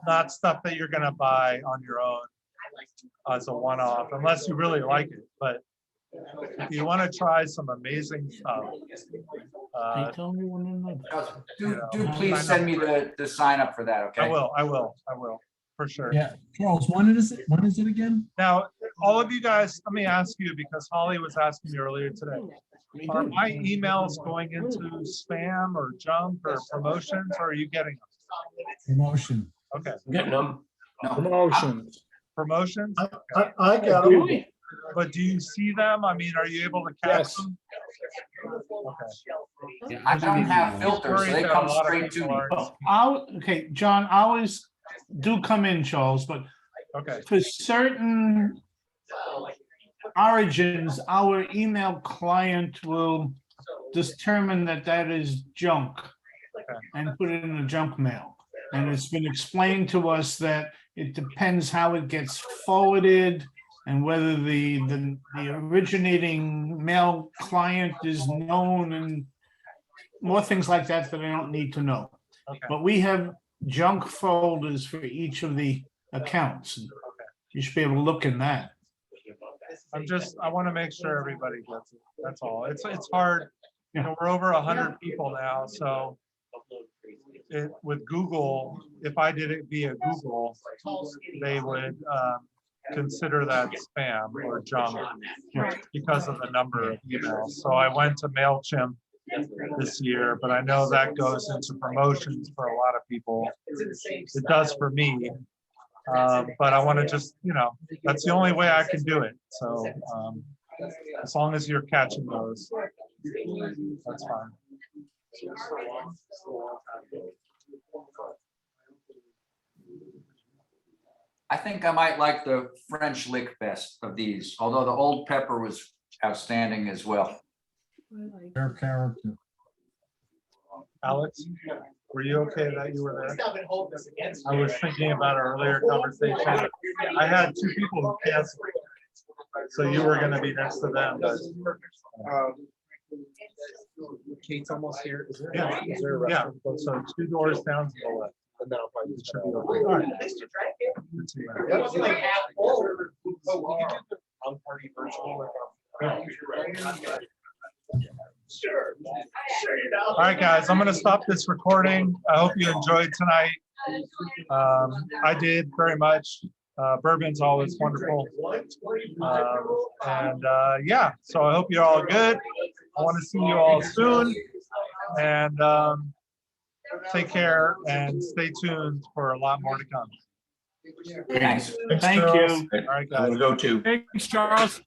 [SPEAKER 1] Not stuff that you're going to buy on your own as a one-off, unless you really like it. But if you want to try some amazing stuff,
[SPEAKER 10] Do please send me the sign up for that, okay?
[SPEAKER 1] I will, for sure.
[SPEAKER 14] Yeah, Charles, when is it? When is it again?
[SPEAKER 1] Now, all of you guys, let me ask you, because Holly was asking me earlier today, are my emails going into spam or junk or promotions, or are you getting them?
[SPEAKER 14] Promotion.
[SPEAKER 1] Okay.
[SPEAKER 13] Getting them.
[SPEAKER 12] Promotions.
[SPEAKER 1] Promotions?
[SPEAKER 4] I got them.
[SPEAKER 1] But do you see them? I mean, are you able to catch
[SPEAKER 12] Yes.
[SPEAKER 1] them? Okay.
[SPEAKER 10] I don't have filters, so they come straight to me.
[SPEAKER 8] Okay, John, ours do come in, Charles, but
[SPEAKER 1] Okay.
[SPEAKER 8] for certain origins, our email client will determine that that is junk and put it in the junk mail. And it's been explained to us that it depends how it gets forwarded and whether the originating male client is known and more things like that that I don't need to know.
[SPEAKER 1] Okay.
[SPEAKER 8] But we have junk folders for each of the accounts. You should be able to look in that.
[SPEAKER 1] I want to make sure everybody gets it. That's all. It's hard. You know, we're over 100 people now, so with Google, if I did it via Google, they would consider that spam or junk because of the number of emails. So I went to MailChimp this year, but I know that goes into promotions for a lot of people. It does for me. But I want to just, you know, that's the only way I can do it. So as long as you're catching those, that's fine.
[SPEAKER 10] I think I might like the French lick best of these, although the Old Pepper was outstanding as well.
[SPEAKER 14] Their character.
[SPEAKER 1] Alex, were you okay that you were there? I was thinking about our earlier conversation. I had 2 people who canceled, so you were going to be next to them. But
[SPEAKER 5] Kate's almost here. Is there,
[SPEAKER 1] yeah,
[SPEAKER 5] is there a
[SPEAKER 1] yeah.
[SPEAKER 5] restaurant?
[SPEAKER 1] So 2 doors down to the left.
[SPEAKER 5] And then I'll probably
[SPEAKER 1] It
[SPEAKER 5] just
[SPEAKER 1] should
[SPEAKER 5] try.
[SPEAKER 1] be okay. All right. Good to you.
[SPEAKER 5] That was like half full. Oh, will you do the party virtual? Sure.
[SPEAKER 1] All right, guys, I'm going to stop this recording. I hope you enjoyed tonight. I did very much. Bourbon's always wonderful. Yeah, so I hope you're all good. I want to see you all soon. And take care and stay tuned for a lot more to come.
[SPEAKER 10] Thanks.
[SPEAKER 8] Thank
[SPEAKER 1] Charles.
[SPEAKER 8] you.
[SPEAKER 1] All right,
[SPEAKER 13] I'm
[SPEAKER 1] guys.
[SPEAKER 13] gonna go too.
[SPEAKER 2] Thanks, Charles.